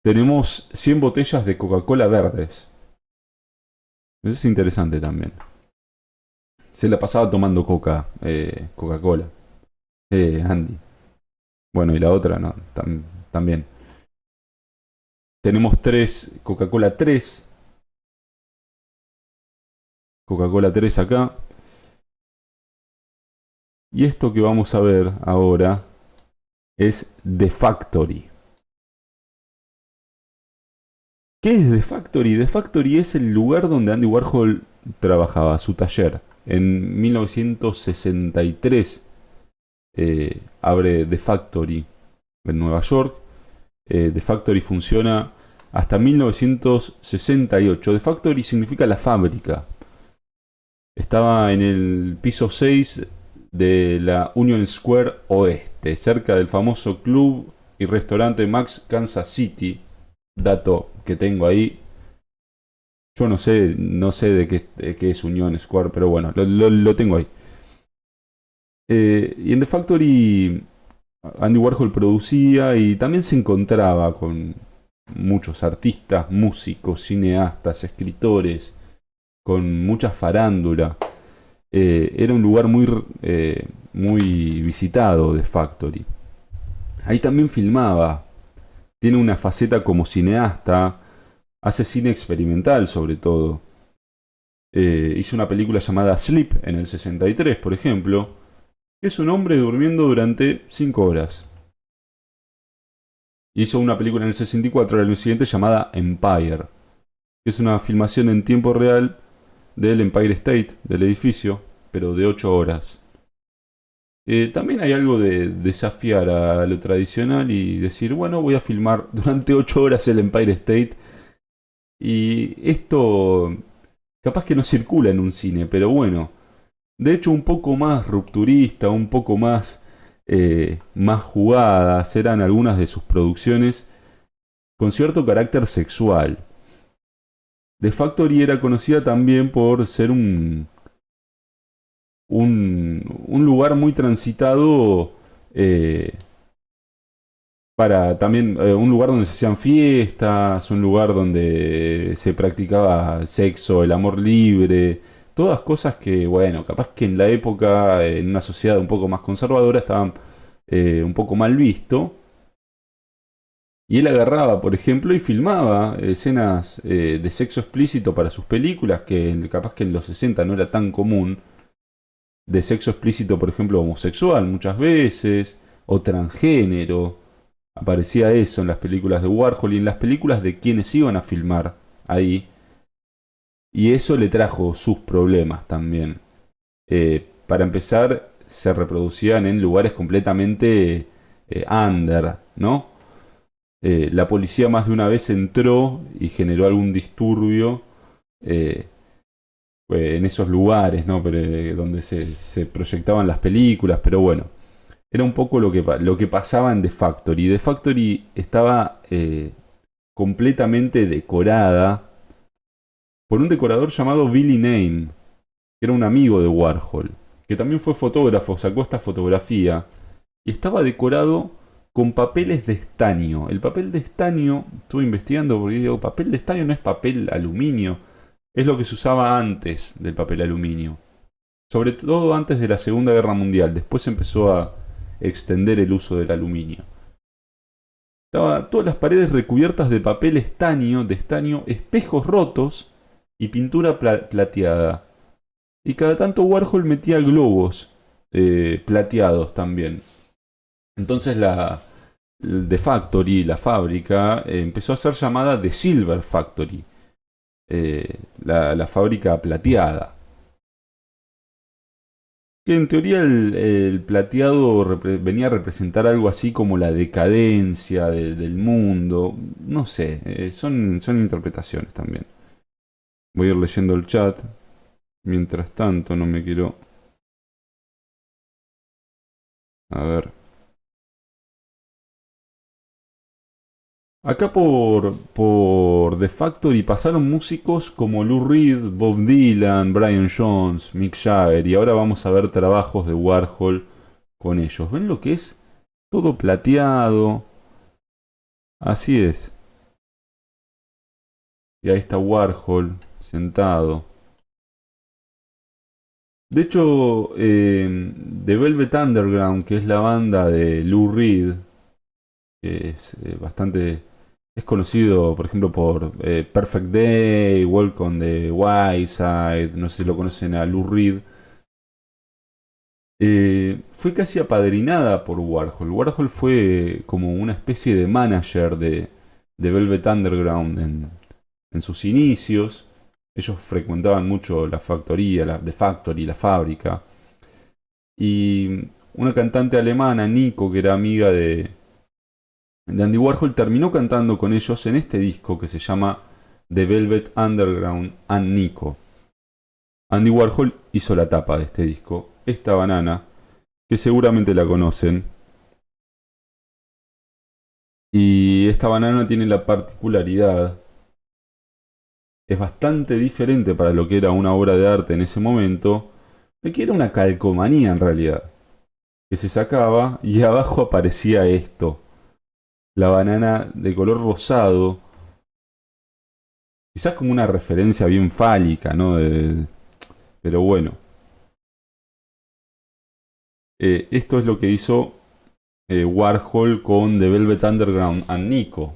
tenemos 100 botellas de Coca-Cola verdes. Eso es interesante también. Se la pasaba tomando Coca-Cola. Andy. Bueno, y la otra no, también. Tenemos Coca-Cola 3 acá. Y esto que vamos a ver ahora es The Factory. ¿Qué es The Factory? The Factory es el lugar donde Andy Warhol trabajaba, su taller. En 1963 abre The Factory en Nueva York. The Factory funciona hasta 1968. The Factory significa la fábrica. Estaba en el piso 6 de la Union Square Oeste, cerca del famoso club y restaurante Max Kansas City. Dato que tengo ahí. Yo no sé de qué es Union Square, pero bueno, lo tengo ahí. Y en The Factory Andy Warhol producía y también se encontraba con muchos artistas, músicos, cineastas, escritores, con mucha farándula. Era un lugar muy visitado, The Factory. Ahí también filmaba. Tiene una faceta como cineasta. Hace cine experimental sobre todo. Hizo una película llamada Sleep en el 63, por ejemplo, que es un hombre durmiendo durante 5 horas. Hizo una película en el 64 al año siguiente llamada Empire, que es una filmación en tiempo real del Empire State, del edificio, pero de 8 horas. También hay algo de desafiar a lo tradicional y decir, bueno, voy a filmar durante 8 horas el Empire State. Y esto capaz que no circula en un cine, pero bueno, de hecho un poco más rupturista, un poco más jugadas eran algunas de sus producciones con cierto carácter sexual. The Factory era conocida también por ser un lugar muy transitado para también un lugar donde se hacían fiestas, un lugar donde se practicaba sexo, el amor libre, todas cosas que, bueno, capaz que en la época, en una sociedad un poco más conservadora, estaban un poco mal visto. Y él agarraba, por ejemplo, y filmaba escenas de sexo explícito para sus películas, que capaz que en los 60 no era tan común, de sexo explícito, por ejemplo, homosexual muchas veces, o transgénero. Aparecía eso en las películas de Warhol y en las películas de quienes iban a filmar ahí. Y eso le trajo sus problemas también. Para empezar, se reproducían en lugares completamente under, ¿no? La policía más de una vez entró y generó algún disturbio eh, en esos lugares, ¿no? Pero, donde se proyectaban las películas, pero bueno. Era un poco lo que pasaba en The Factory. The Factory estaba completamente decorada por un decorador llamado Billy Name, que era un amigo de Warhol, que también fue fotógrafo, sacó esta fotografía, y estaba decorado con papeles de estaño. El papel de estaño, estuve investigando porque digo, papel de estaño no es papel aluminio, es lo que se usaba antes del papel aluminio. Sobre todo antes de la Segunda Guerra Mundial, después empezó a extender el uso del aluminio. Estaban todas las paredes recubiertas de papel de estaño, espejos rotos y pintura plateada. Y cada tanto Warhol metía globos plateados también. Entonces The Factory, la fábrica, empezó a ser llamada The Silver Factory, la fábrica plateada. Que en teoría el plateado venía a representar algo así como la decadencia del mundo. No sé, son interpretaciones también. Voy a ir leyendo el chat. Mientras tanto, no me quiero... A ver. Acá por The Factory pasaron músicos como Lou Reed, Bob Dylan, Brian Jones, Mick Jagger, y ahora vamos a ver trabajos de Warhol con ellos. ¿Ven lo que es? Todo plateado. Así es. Y ahí está Warhol sentado. De hecho, The Velvet Underground, que es la banda de Lou Reed, que es bastante... Es conocido, por ejemplo, por Perfect Day, Walk on the Wild Side, no sé si lo conocen a Lou Reed. Fue casi apadrinada por Warhol. Warhol fue como una especie de manager de Velvet Underground en sus inicios. Ellos frecuentaban mucho la factoría, The Factory, la fábrica. Y una cantante alemana, Nico, que era amiga de Andy Warhol, terminó cantando con ellos en este disco que se llama The Velvet Underground and Nico. Andy Warhol hizo la tapa de este disco, esta banana, que seguramente la conocen. Y esta banana tiene la particularidad, es bastante diferente para lo que era una obra de arte en ese momento, de que era una calcomanía en realidad, que se sacaba y abajo aparecía esto, la banana de color rosado, quizás como una referencia bien fálica, ¿no? Pero bueno, esto es lo que hizo Warhol con The Velvet Underground and Nico.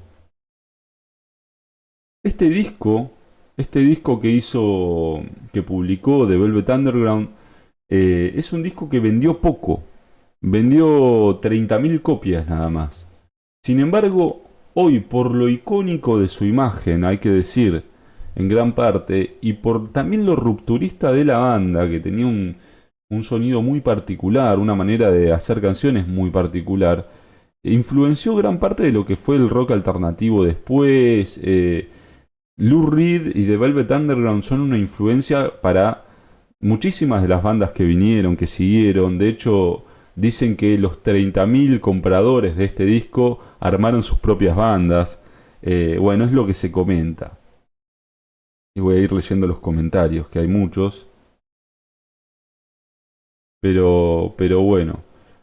Este disco, este disco que hizo, que publicó The Velvet Underground, es un disco que vendió poco. Vendió 30.000 copias nada más. Sin embargo, hoy por lo icónico de su imagen, hay que decir, en gran parte, y por también lo rupturista de la banda, que tenía un sonido muy particular, una manera de hacer canciones muy particular, influenció gran parte de lo que fue el rock alternativo después. Lou Reed y The Velvet Underground son una influencia para muchísimas de las bandas que vinieron, que siguieron. De hecho, dicen que los 30.000 compradores de este disco armaron sus propias bandas. Bueno, es lo que se comenta. Y voy a ir leyendo los comentarios, que hay muchos. Pero bueno.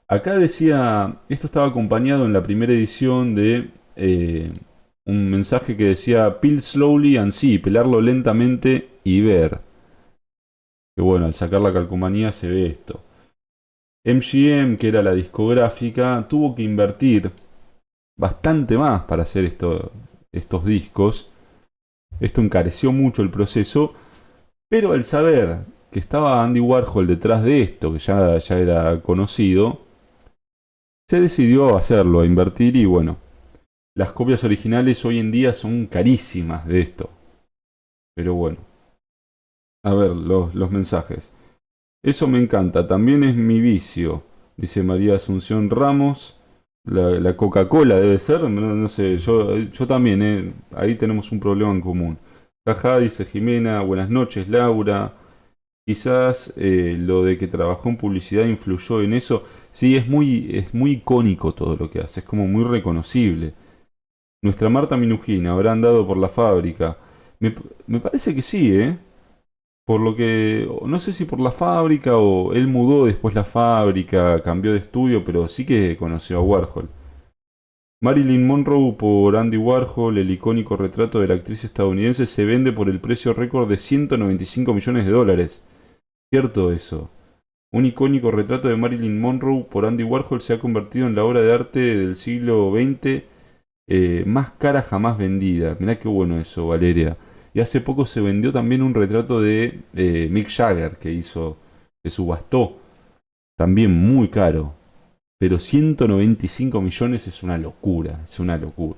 Acá decía, esto estaba acompañado en la primera edición de un mensaje que decía Peel slowly and see, pelarlo lentamente y ver. Que bueno, al sacar la calcomanía se ve esto. MGM, que era la discográfica, tuvo que invertir bastante más para hacer estos discos. Esto encareció mucho el proceso, pero al saber que estaba Andy Warhol detrás de esto, que ya era conocido, se decidió a hacerlo, a invertir y bueno, las copias originales hoy en día son carísimas de esto. Pero bueno, a ver los mensajes. Eso me encanta, también es mi vicio, dice María Asunción Ramos. La Coca-Cola debe ser, no sé, yo también, ahí tenemos un problema en común. Jaja, dice Jimena, buenas noches Laura. Quizás lo de que trabajó en publicidad influyó en eso. Sí, es muy icónico todo lo que hace, es como muy reconocible. Nuestra Marta Minujina habrá andado por la fábrica. Me, me parece que sí, ¿eh? Por lo que, no sé si por la fábrica o él mudó después la fábrica, cambió de estudio, pero sí que conoció a Warhol. Marilyn Monroe por Andy Warhol, el icónico retrato de la actriz estadounidense, se vende por el precio récord de 195 millones de dólares. Cierto eso. Un icónico retrato de Marilyn Monroe por Andy Warhol se ha convertido en la obra de arte del siglo XX más cara jamás vendida. Mirá qué bueno eso, Valeria. Y hace poco se vendió también un retrato de Mick Jagger que hizo, que subastó, también muy caro. Pero 195 millones es una locura, es una locura.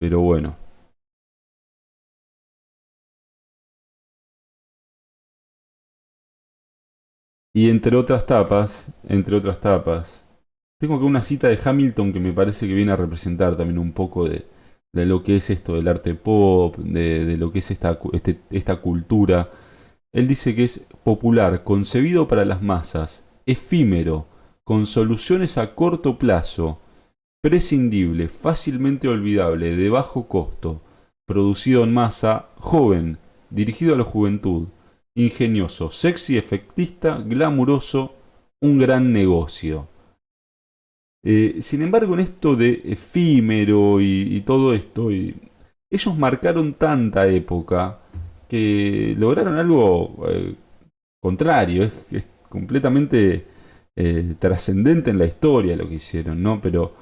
Pero bueno, Y entre otras tapas, tengo que una cita de Hamilton que me parece que viene a representar también un poco de lo que es esto del arte pop, de lo que es esta cultura. Él dice que es popular, concebido para las masas, efímero, con soluciones a corto plazo, prescindible, fácilmente olvidable, de bajo costo, producido en masa, joven, dirigido a la juventud, ingenioso, sexy, efectista, glamuroso, un gran negocio. Sin embargo, en esto de efímero y todo esto, ellos marcaron tanta época que lograron algo contrario, es completamente trascendente en la historia lo que hicieron, ¿no? Pero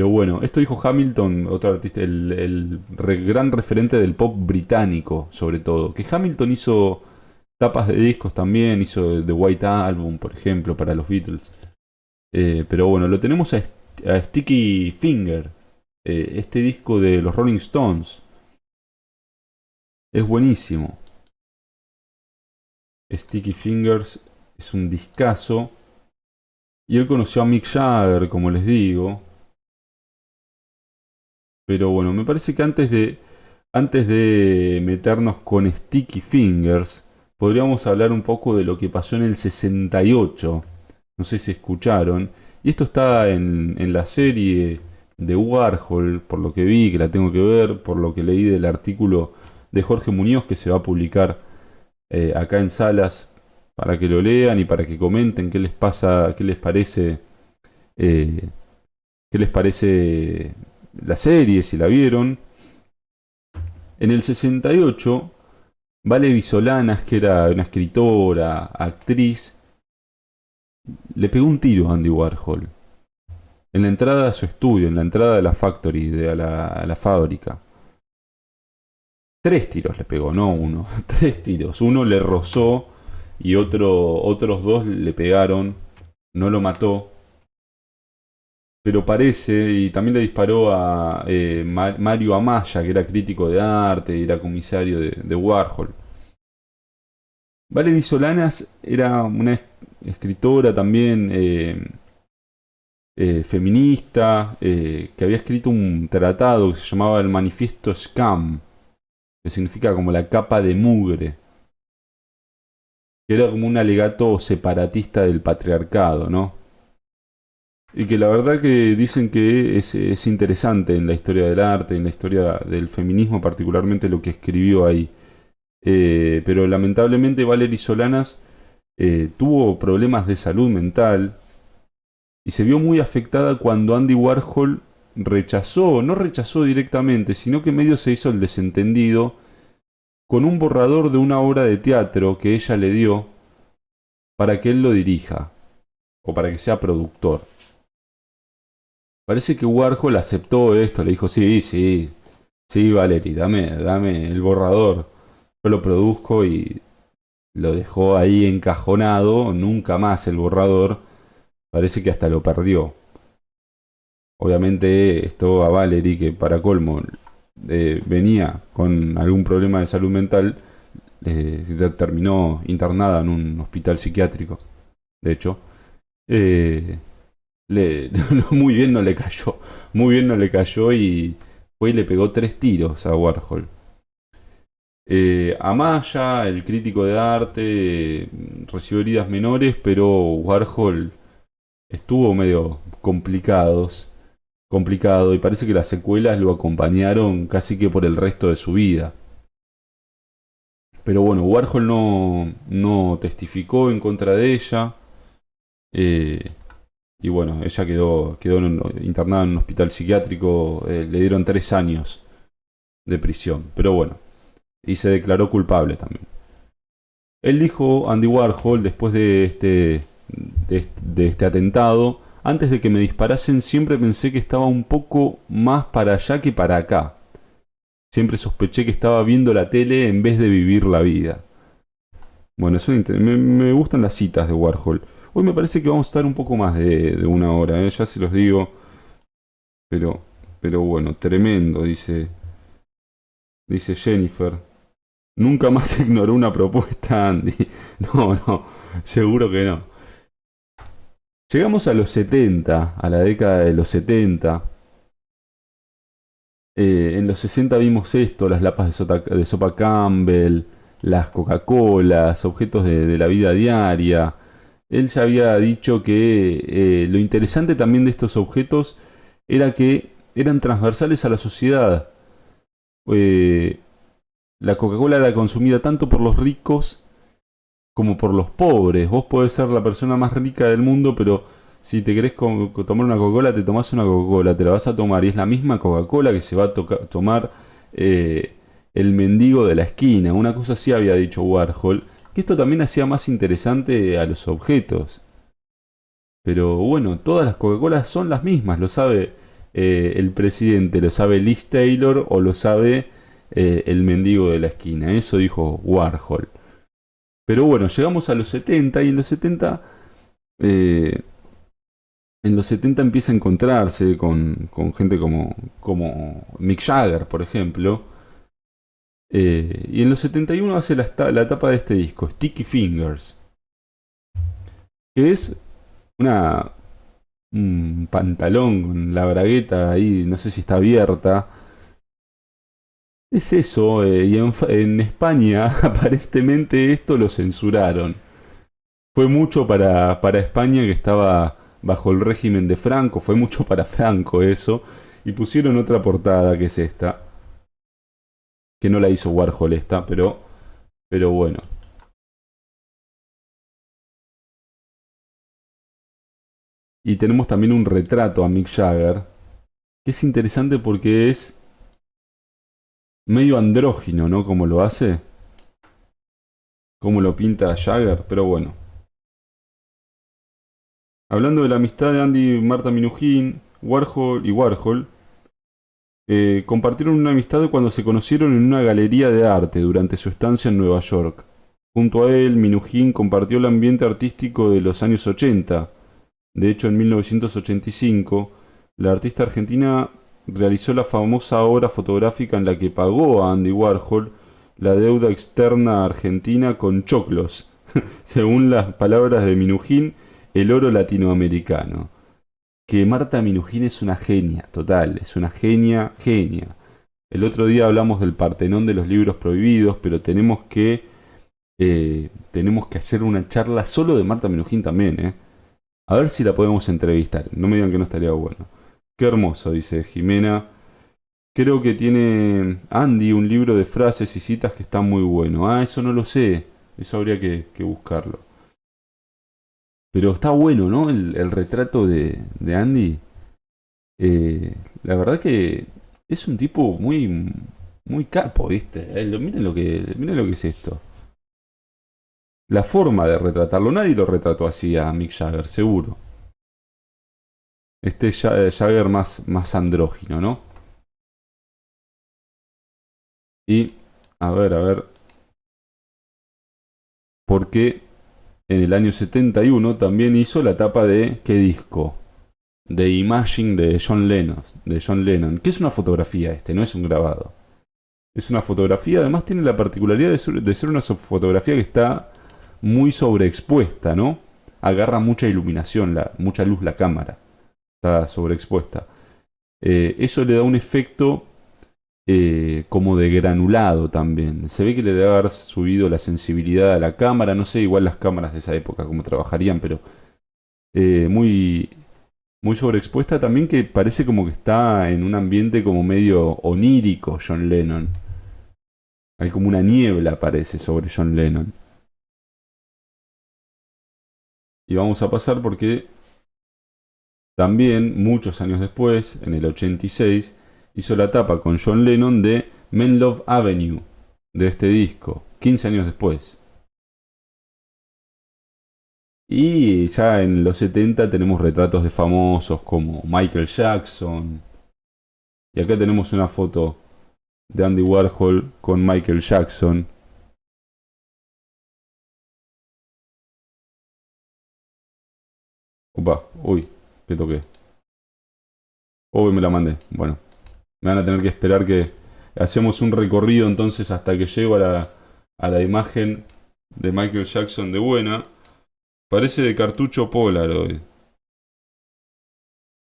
bueno, esto dijo Hamilton, otro artista, gran referente del pop británico, sobre todo. Que Hamilton hizo tapas de discos también, hizo The White Album, por ejemplo, para los Beatles. Pero bueno, lo tenemos a Sticky Finger, este disco de los Rolling Stones. Es buenísimo. Sticky Fingers es un discazo. Y él conoció a Mick Jagger, como les digo. Pero bueno, me parece que antes de meternos con Sticky Fingers, podríamos hablar un poco de lo que pasó en el 68. No sé si escucharon. Y esto está en la serie de Warhol, por lo que vi, que la tengo que ver, por lo que leí del artículo de Jorge Muñoz que se va a publicar acá en Salas, para que lo lean y para que comenten qué les pasa, eh, qué les parece la serie, si la vieron. En el 68, Valerie Solanas, que era una escritora, actriz, le pegó un tiro a Andy Warhol. En la entrada a su estudio, en la entrada de la factory, a la fábrica. Tres tiros le pegó, no uno. Tres tiros. Uno le rozó y otros dos le pegaron. No lo mató. Pero parece, y también le disparó a Mario Amaya, que era crítico de arte y era comisario de Warhol. Valerie Solanas era una escritora también feminista, que había escrito un tratado que se llamaba el Manifiesto Scam, que significa como la capa de mugre, que era como un alegato separatista del patriarcado, ¿no? Y que la verdad que dicen que es interesante en la historia del arte, en la historia del feminismo, particularmente lo que escribió ahí. Pero lamentablemente Valerie Solanas tuvo problemas de salud mental y se vio muy afectada cuando Andy Warhol no rechazó directamente, sino que medio se hizo el desentendido con un borrador de una obra de teatro que ella le dio para que él lo dirija o para que sea productor. Parece que Warhol aceptó esto, le dijo, sí, sí, sí, Valerie, dame el borrador. Yo lo produzco y lo dejó ahí encajonado, nunca más el borrador. Parece que hasta lo perdió. Obviamente esto a Valerie, que para colmo venía con algún problema de salud mental, terminó internada en un hospital psiquiátrico, de hecho. Eh, muy bien no le cayó, muy bien no le cayó y fue y le pegó tres tiros a Warhol. Amaya, el crítico de arte, recibió heridas menores, pero Warhol estuvo medio complicado y parece que las secuelas lo acompañaron casi que por el resto de su vida. Pero bueno, Warhol no testificó en contra de ella. eh, y bueno, ella quedó internada en un hospital psiquiátrico. Le dieron 3 años de prisión. Pero bueno, y se declaró culpable también. Él dijo, Andy Warhol, después de este atentado, antes de que me disparasen siempre pensé que estaba un poco más para allá que para acá. Siempre sospeché que estaba viendo la tele en vez de vivir la vida. Bueno, me gustan las citas de Warhol. Hoy me parece que vamos a estar un poco más de una hora, ya se los digo. Pero, pero bueno, tremendo, dice Jennifer. Nunca más ignoró una propuesta, Andy. No, no. Seguro que no. Llegamos a los 70, a la década de los 70. En los 60 vimos esto, las lapas de sopa Campbell, las Coca-Colas, objetos de la vida diaria. Él ya había dicho que lo interesante también de estos objetos era que eran transversales a la sociedad. Eh, la Coca-Cola era consumida tanto por los ricos como por los pobres. Vos podés ser la persona más rica del mundo, pero si te querés tomar una Coca-Cola, te tomás una Coca-Cola, te la vas a tomar. Y es la misma Coca-Cola que se va a tomar eh, el mendigo de la esquina. Una cosa así había dicho Warhol. Que esto también hacía más interesante a los objetos. Pero bueno, todas las Coca-Colas son las mismas. Lo sabe el presidente, lo sabe Liz Taylor o lo sabe el mendigo de la esquina. Eso dijo Warhol. Pero bueno, llegamos a los 70 y eh, en los 70 empieza a encontrarse con gente como Mick Jagger, por ejemplo. Y en los 71 hace la tapa de este disco, Sticky Fingers, que es una, un pantalón con la bragueta ahí, no sé si está abierta. Es eso, y en España aparentemente esto lo censuraron. Fue mucho para España que estaba bajo el régimen de Franco, fue mucho para Franco eso, y pusieron otra portada que es esta, que no la hizo Warhol esta, pero bueno. Y tenemos también un retrato a Mick Jagger, que es interesante porque es medio andrógino, ¿no? Como lo hace, como lo pinta Jagger, pero bueno. Hablando de la amistad de Andy y Marta Minujín, Warhol compartieron una amistad cuando se conocieron en una galería de arte durante su estancia en Nueva York. Junto a él, Minujín compartió el ambiente artístico de los años 80. De hecho, en 1985, la artista argentina realizó la famosa obra fotográfica en la que pagó a Andy Warhol la deuda externa argentina con choclos, según las palabras de Minujín, el oro latinoamericano. Que Marta Minujín es una genia, total, es una genia. El otro día hablamos del Partenón de los libros prohibidos, pero tenemos que hacer una charla solo de Marta Minujín también, ¿eh? A ver si la podemos entrevistar. No me digan que no estaría bueno. Qué hermoso, dice Jimena. Creo que tiene Andy un libro de frases y citas que está muy bueno. Ah, eso no lo sé. Eso habría que buscarlo. Pero está bueno, ¿no? El retrato de Andy. La verdad que es un tipo muy capo, ¿viste? Miren lo que es esto. La forma de retratarlo. Nadie lo retrató así a Mick Jagger, seguro. Este Jagger más andrógino, ¿no? Y, a ver, porque en el año 71 también hizo la tapa de ¿qué disco? De Imagine de John Lennon, que es una fotografía no es un grabado. Es una fotografía, además tiene la particularidad de ser una fotografía que está muy sobreexpuesta, ¿no? Agarra mucha iluminación, mucha luz la cámara, está sobreexpuesta. Eso le da un efecto como de granulado también. Se ve que le debe haber subido la sensibilidad a la cámara, no sé igual las cámaras de esa época cómo trabajarían, pero muy, muy sobreexpuesta también que parece como que está en un ambiente como medio onírico John Lennon. Hay como una niebla parece sobre John Lennon. Y vamos a pasar porque también, muchos años después, en el 86, hizo la tapa con John Lennon de Men Love Avenue, de este disco, 15 años después. Y ya en los 70 tenemos retratos de famosos como Michael Jackson. Y acá tenemos una foto de Andy Warhol con Michael Jackson. Opa, uy, que toqué. Uy, me la mandé. Bueno, me van a tener que esperar que hacemos un recorrido entonces hasta que llego a la imagen de Michael Jackson de buena. Parece de cartucho Polaroid.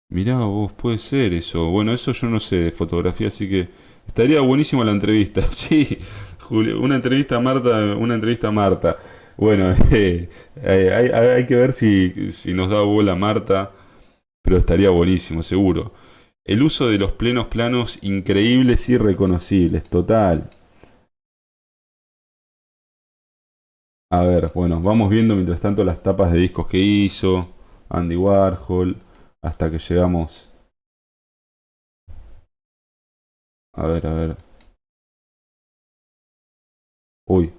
Mirá vos, puede ser eso. Bueno, eso yo no sé de fotografía, así que estaría buenísima la entrevista. Sí, Julio, una entrevista a Marta, una entrevista a Marta. Bueno, hay que ver si nos da bola Marta, pero estaría buenísimo, seguro. El uso de los plenos planos increíbles y reconocibles, total. A ver, bueno, vamos viendo mientras tanto las tapas de discos que hizo Andy Warhol, hasta que llegamos. A ver, a ver. Uy,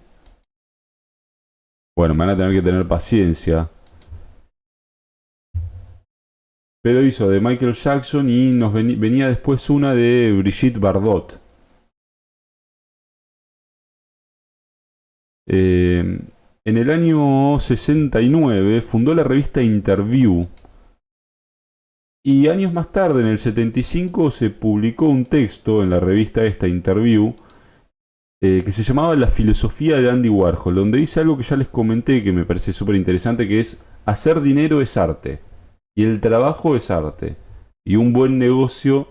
bueno, me van a tener que tener paciencia. Pero hizo de Michael Jackson y venía después una de Brigitte Bardot. En el año 69 fundó la revista Interview. Y años más tarde, en el 75, se publicó un texto en la revista esta Interview que se llamaba La filosofía de Andy Warhol, donde dice algo que ya les comenté que me parece súper interesante, que es hacer dinero es arte, y el trabajo es arte, y un buen negocio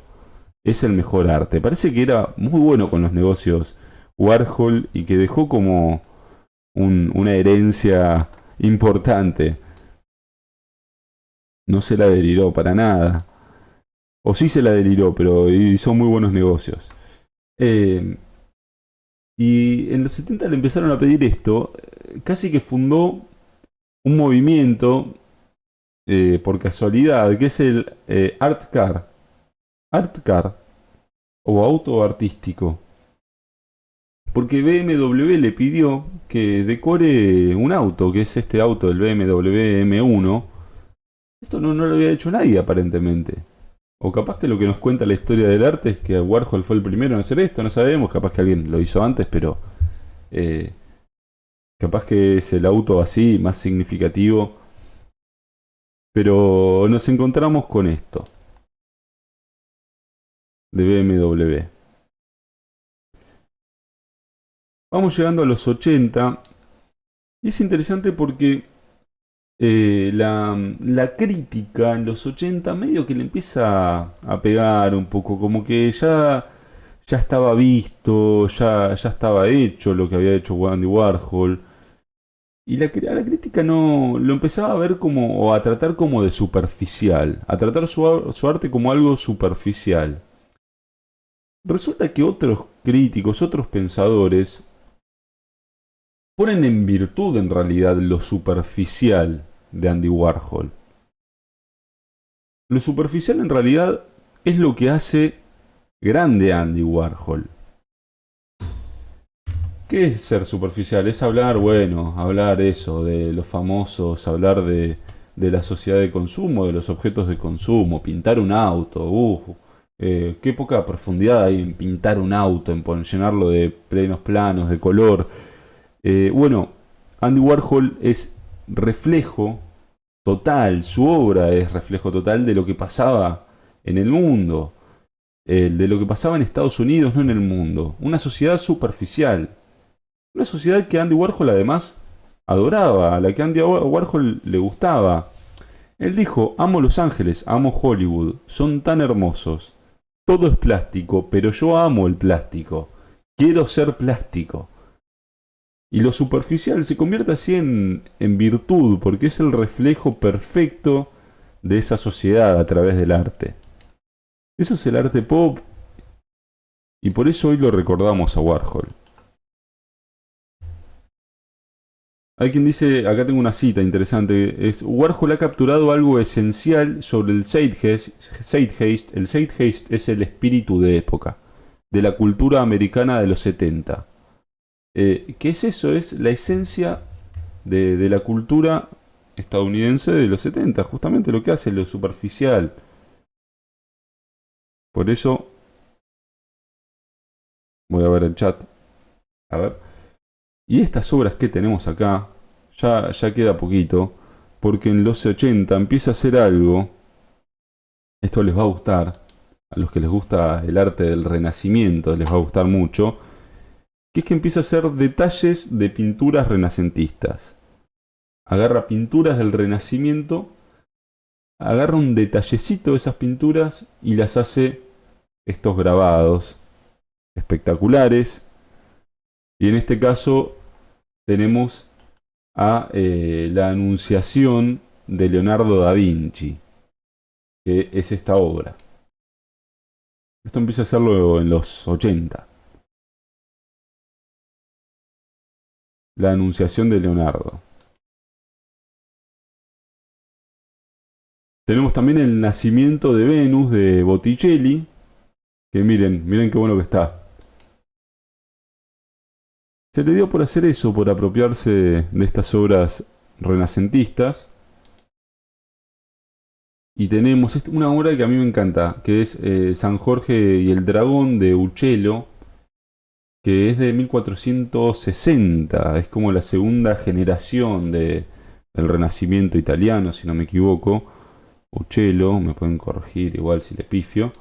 es el mejor arte. Parece que era muy bueno con los negocios Warhol y que dejó como una herencia importante. No se la deliró para nada. O sí se la deliró, pero hizo muy buenos negocios. Eh, y en los 70 le empezaron a pedir esto. Casi que fundó un movimiento, por casualidad, que es el Art Car. Art Car, o auto artístico. Porque BMW le pidió que decore un auto, que es este auto, el BMW M1. Esto no lo había hecho nadie aparentemente. O capaz que lo que nos cuenta la historia del arte es que Warhol fue el primero en hacer esto, no sabemos, capaz que alguien lo hizo antes, pero eh, capaz que es el auto así, más significativo. Pero nos encontramos con esto, de BMW. Vamos llegando a los 80 y es interesante porque la crítica en los 80 medio que le empieza a pegar un poco, como que ya estaba visto, ya estaba hecho lo que había hecho Andy Warhol. Y a la crítica no lo empezaba a ver como, o a tratar como de superficial, a tratar su arte como algo superficial. Resulta que otros críticos, otros pensadores, ponen en virtud en realidad lo superficial de Andy Warhol. Lo superficial en realidad es lo que hace grande a Andy Warhol. ¿Qué es ser superficial? Es hablar, bueno, hablar eso, de los famosos, hablar de la sociedad de consumo, de los objetos de consumo, pintar un auto, qué poca profundidad hay en pintar un auto, en llenarlo de plenos planos, de color. Bueno, Andy Warhol es reflejo total, su obra es reflejo total de lo que pasaba en el mundo, de lo que pasaba en Estados Unidos, no en el mundo. Una sociedad superficial, una sociedad que Andy Warhol además adoraba, a la que Andy Warhol le gustaba. Él dijo, amo Los Ángeles, amo Hollywood, son tan hermosos. Todo es plástico, pero yo amo el plástico. Quiero ser plástico. Y lo superficial se convierte así en virtud, porque es el reflejo perfecto de esa sociedad a través del arte. Eso es el arte pop, y por eso hoy lo recordamos a Warhol. Hay quien dice, acá tengo una cita interesante, es Warhol ha capturado algo esencial sobre el Zeitgeist. El Zeitgeist es el espíritu de época, de la cultura americana de los 70. ¿Qué es eso? Es la esencia de la cultura estadounidense de los 70, justamente lo que hace lo superficial. Por eso, voy a ver el chat. A ver. Y estas obras que tenemos acá, ya queda poquito, porque en los 80 empieza a hacer algo, esto les va a gustar, a los que les gusta el arte del Renacimiento les va a gustar mucho, que es que empieza a hacer detalles de pinturas renacentistas. agarra pinturas del Renacimiento, agarra un detallecito de esas pinturas y las hace estos grabados espectaculares. Y en este caso tenemos a la Anunciación de Leonardo da Vinci, que es esta obra. Esto empieza a hacerlo en los 80. La Anunciación de Leonardo. Tenemos también el Nacimiento de Venus de Botticelli, que miren qué bueno que está. Se le dio por hacer eso, por apropiarse de estas obras renacentistas. Y tenemos una obra que a mí me encanta, que es San Jorge y el Dragón de Uccello, que es de 1460. Es como la segunda generación del Renacimiento italiano, si no me equivoco. Uccello, me pueden corregir igual si le pifio.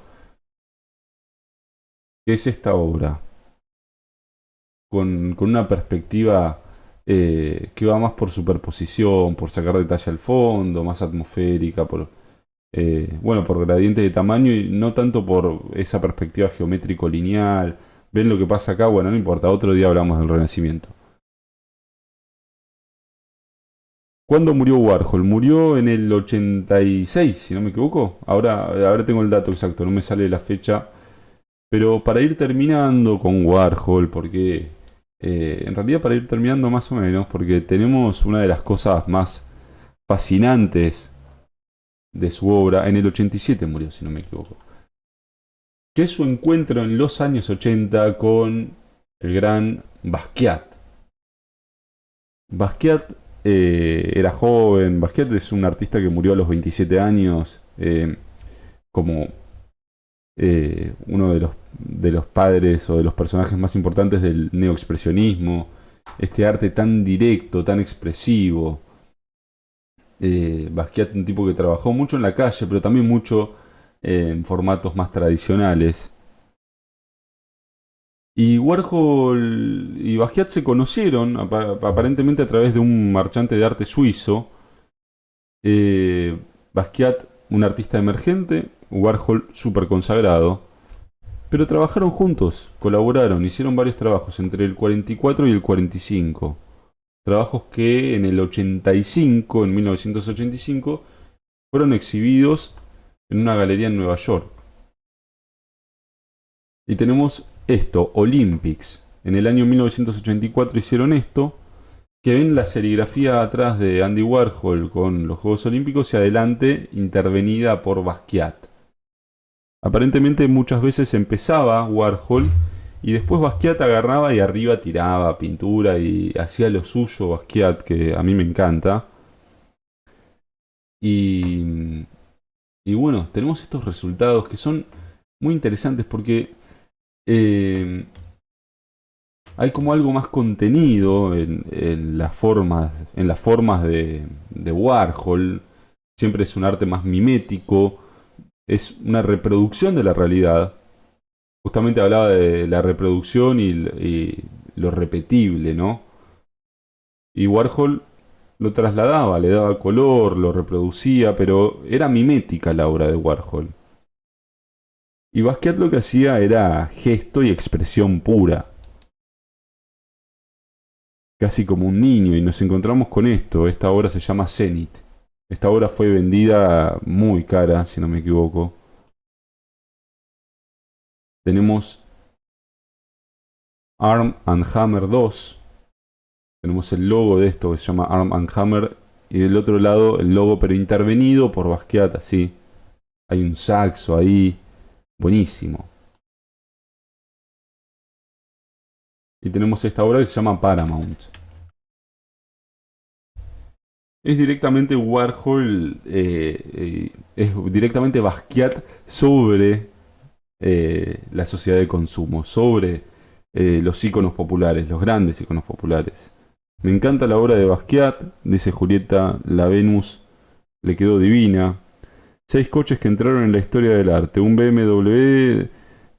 ¿Qué es esta obra? Con una perspectiva que va más por superposición, por sacar detalle al fondo, más atmosférica, por gradiente de tamaño y no tanto por esa perspectiva geométrico lineal. ¿Ven lo que pasa acá? Bueno, no importa, otro día hablamos del Renacimiento. ¿Cuándo murió Warhol? Murió en el 86, si no me equivoco. Ahora tengo el dato exacto, no me sale la fecha. Pero para ir terminando con Warhol, porque en realidad para ir terminando más o menos, porque tenemos una de las cosas más fascinantes de su obra. En el 87 murió, si no me equivoco. Que es su encuentro en los años 80 con el gran Basquiat. Basquiat era joven. Basquiat es un artista que murió a los 27 años, como uno de los padres o de los personajes más importantes del neoexpresionismo. Este arte tan directo, tan expresivo. Basquiat, un tipo que trabajó mucho en la calle, pero también mucho en formatos más tradicionales. Y Warhol y Basquiat se conocieron aparentemente a través de un marchante de arte suizo. Basquiat, un artista emergente, Warhol súper consagrado. Pero trabajaron juntos, colaboraron, hicieron varios trabajos entre el 44 y el 45. Trabajos que en el 85, en 1985, fueron exhibidos en una galería en Nueva York. Y tenemos esto, Olympics. En el año 1984 hicieron esto, que ven la serigrafía atrás de Andy Warhol con los Juegos Olímpicos y adelante intervenida por Basquiat. Aparentemente muchas veces empezaba Warhol y después Basquiat agarraba y arriba tiraba pintura y hacía lo suyo Basquiat, que a mí me encanta. Y, y bueno, tenemos estos resultados que son muy interesantes porque eh, hay como algo más contenido en las formas de Warhol. Siempre es un arte más mimético, es una reproducción de la realidad. Justamente hablaba de la reproducción y lo repetible, ¿no? Y Warhol lo trasladaba, le daba color, lo reproducía, pero era mimética la obra de Warhol. Y Basquiat lo que hacía era gesto y expresión pura, casi como un niño, y nos encontramos con esto. Esta obra se llama Zenith. Esta obra fue vendida muy cara, si no me equivoco. Tenemos Arm and Hammer 2. Tenemos el logo de esto que se llama Arm and Hammer. Y del otro lado el logo pero intervenido por Basquiat, así. Hay un saxo ahí. Buenísimo. Y tenemos esta obra que se llama Paramount. Es directamente Warhol, es directamente Basquiat sobre la sociedad de consumo, sobre los iconos populares, los grandes iconos populares. Me encanta la obra de Basquiat, dice Julieta, la Venus le quedó divina. 6 coches que entraron en la historia del arte, un BMW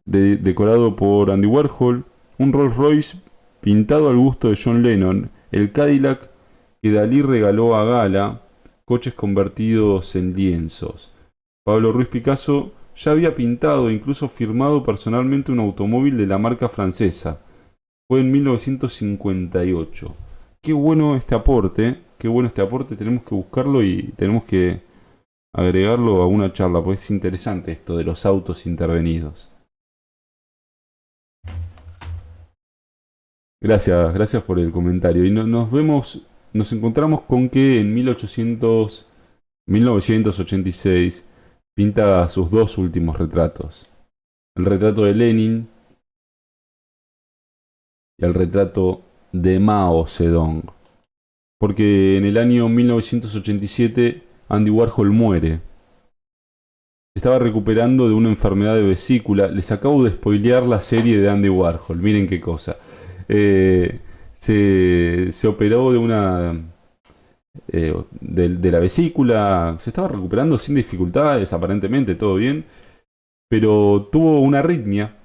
decorado por Andy Warhol, un Rolls Royce pintado al gusto de John Lennon, el Cadillac que Dalí regaló a Gala coches convertidos en lienzos. Pablo Ruiz Picasso ya había pintado e incluso firmado personalmente un automóvil de la marca francesa. Fue en 1958. Qué bueno este aporte, qué bueno este aporte, tenemos que buscarlo y tenemos que agregarlo a una charla, porque es interesante esto de los autos intervenidos. Gracias, gracias por el comentario. Y nos vemos, nos encontramos con que en 1986 pinta sus dos últimos retratos. El retrato de Lenin y el retrato de Mao Zedong. Porque en el año 1987 Andy Warhol muere. Estaba recuperando de una enfermedad de vesícula. Les acabo de spoilear la serie de Andy Warhol. Miren qué cosa. Eh, se operó de una de la vesícula. Se estaba recuperando sin dificultades, aparentemente todo bien. Pero tuvo una arritmia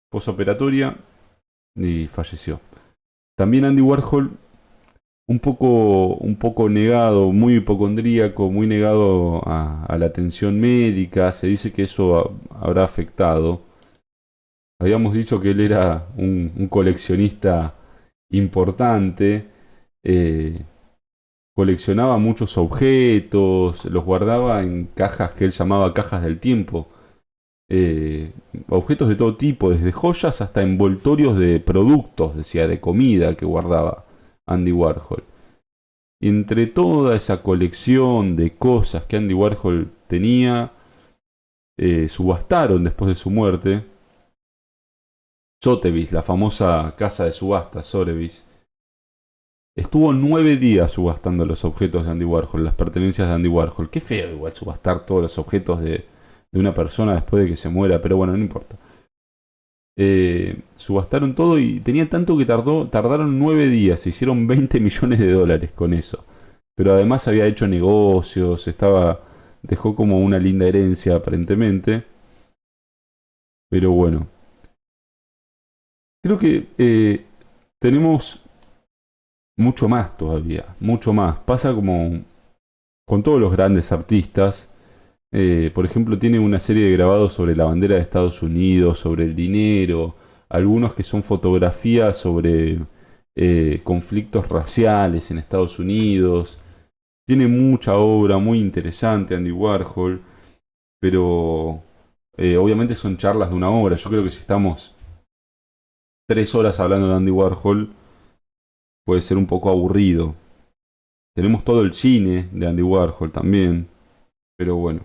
posoperatoria y falleció. También Andy Warhol un poco negado, muy hipocondríaco, muy negado a la atención médica. Se dice que eso habrá afectado. Habíamos dicho que él era un coleccionista importante. eh, Coleccionaba muchos objetos, los guardaba en cajas que él llamaba cajas del tiempo. Objetos de todo tipo, desde joyas hasta envoltorios de productos, decía, de comida que guardaba Andy Warhol. Y entre toda esa colección de cosas que Andy Warhol tenía, subastaron después de su muerte. Sotheby's, la famosa casa de subastas, Sotheby's, estuvo 9 días subastando los objetos de Andy Warhol, las pertenencias de Andy Warhol. Qué feo igual subastar todos los objetos de una persona después de que se muera, pero bueno, no importa. Subastaron todo y tenía tanto que tardaron 9 días, se hicieron 20 millones de dólares con eso. Pero además había hecho negocios, dejó como una linda herencia aparentemente. Pero bueno, creo que tenemos mucho más todavía, mucho más. Pasa como con todos los grandes artistas. Por ejemplo, tiene una serie de grabados sobre la bandera de Estados Unidos, sobre el dinero, algunos que son fotografías sobre conflictos raciales en Estados Unidos. Tiene mucha obra muy interesante Andy Warhol, pero obviamente son charlas de una hora. Yo creo que si estamos 3 horas hablando de Andy Warhol, puede ser un poco aburrido. Tenemos todo el cine de Andy Warhol también, pero bueno.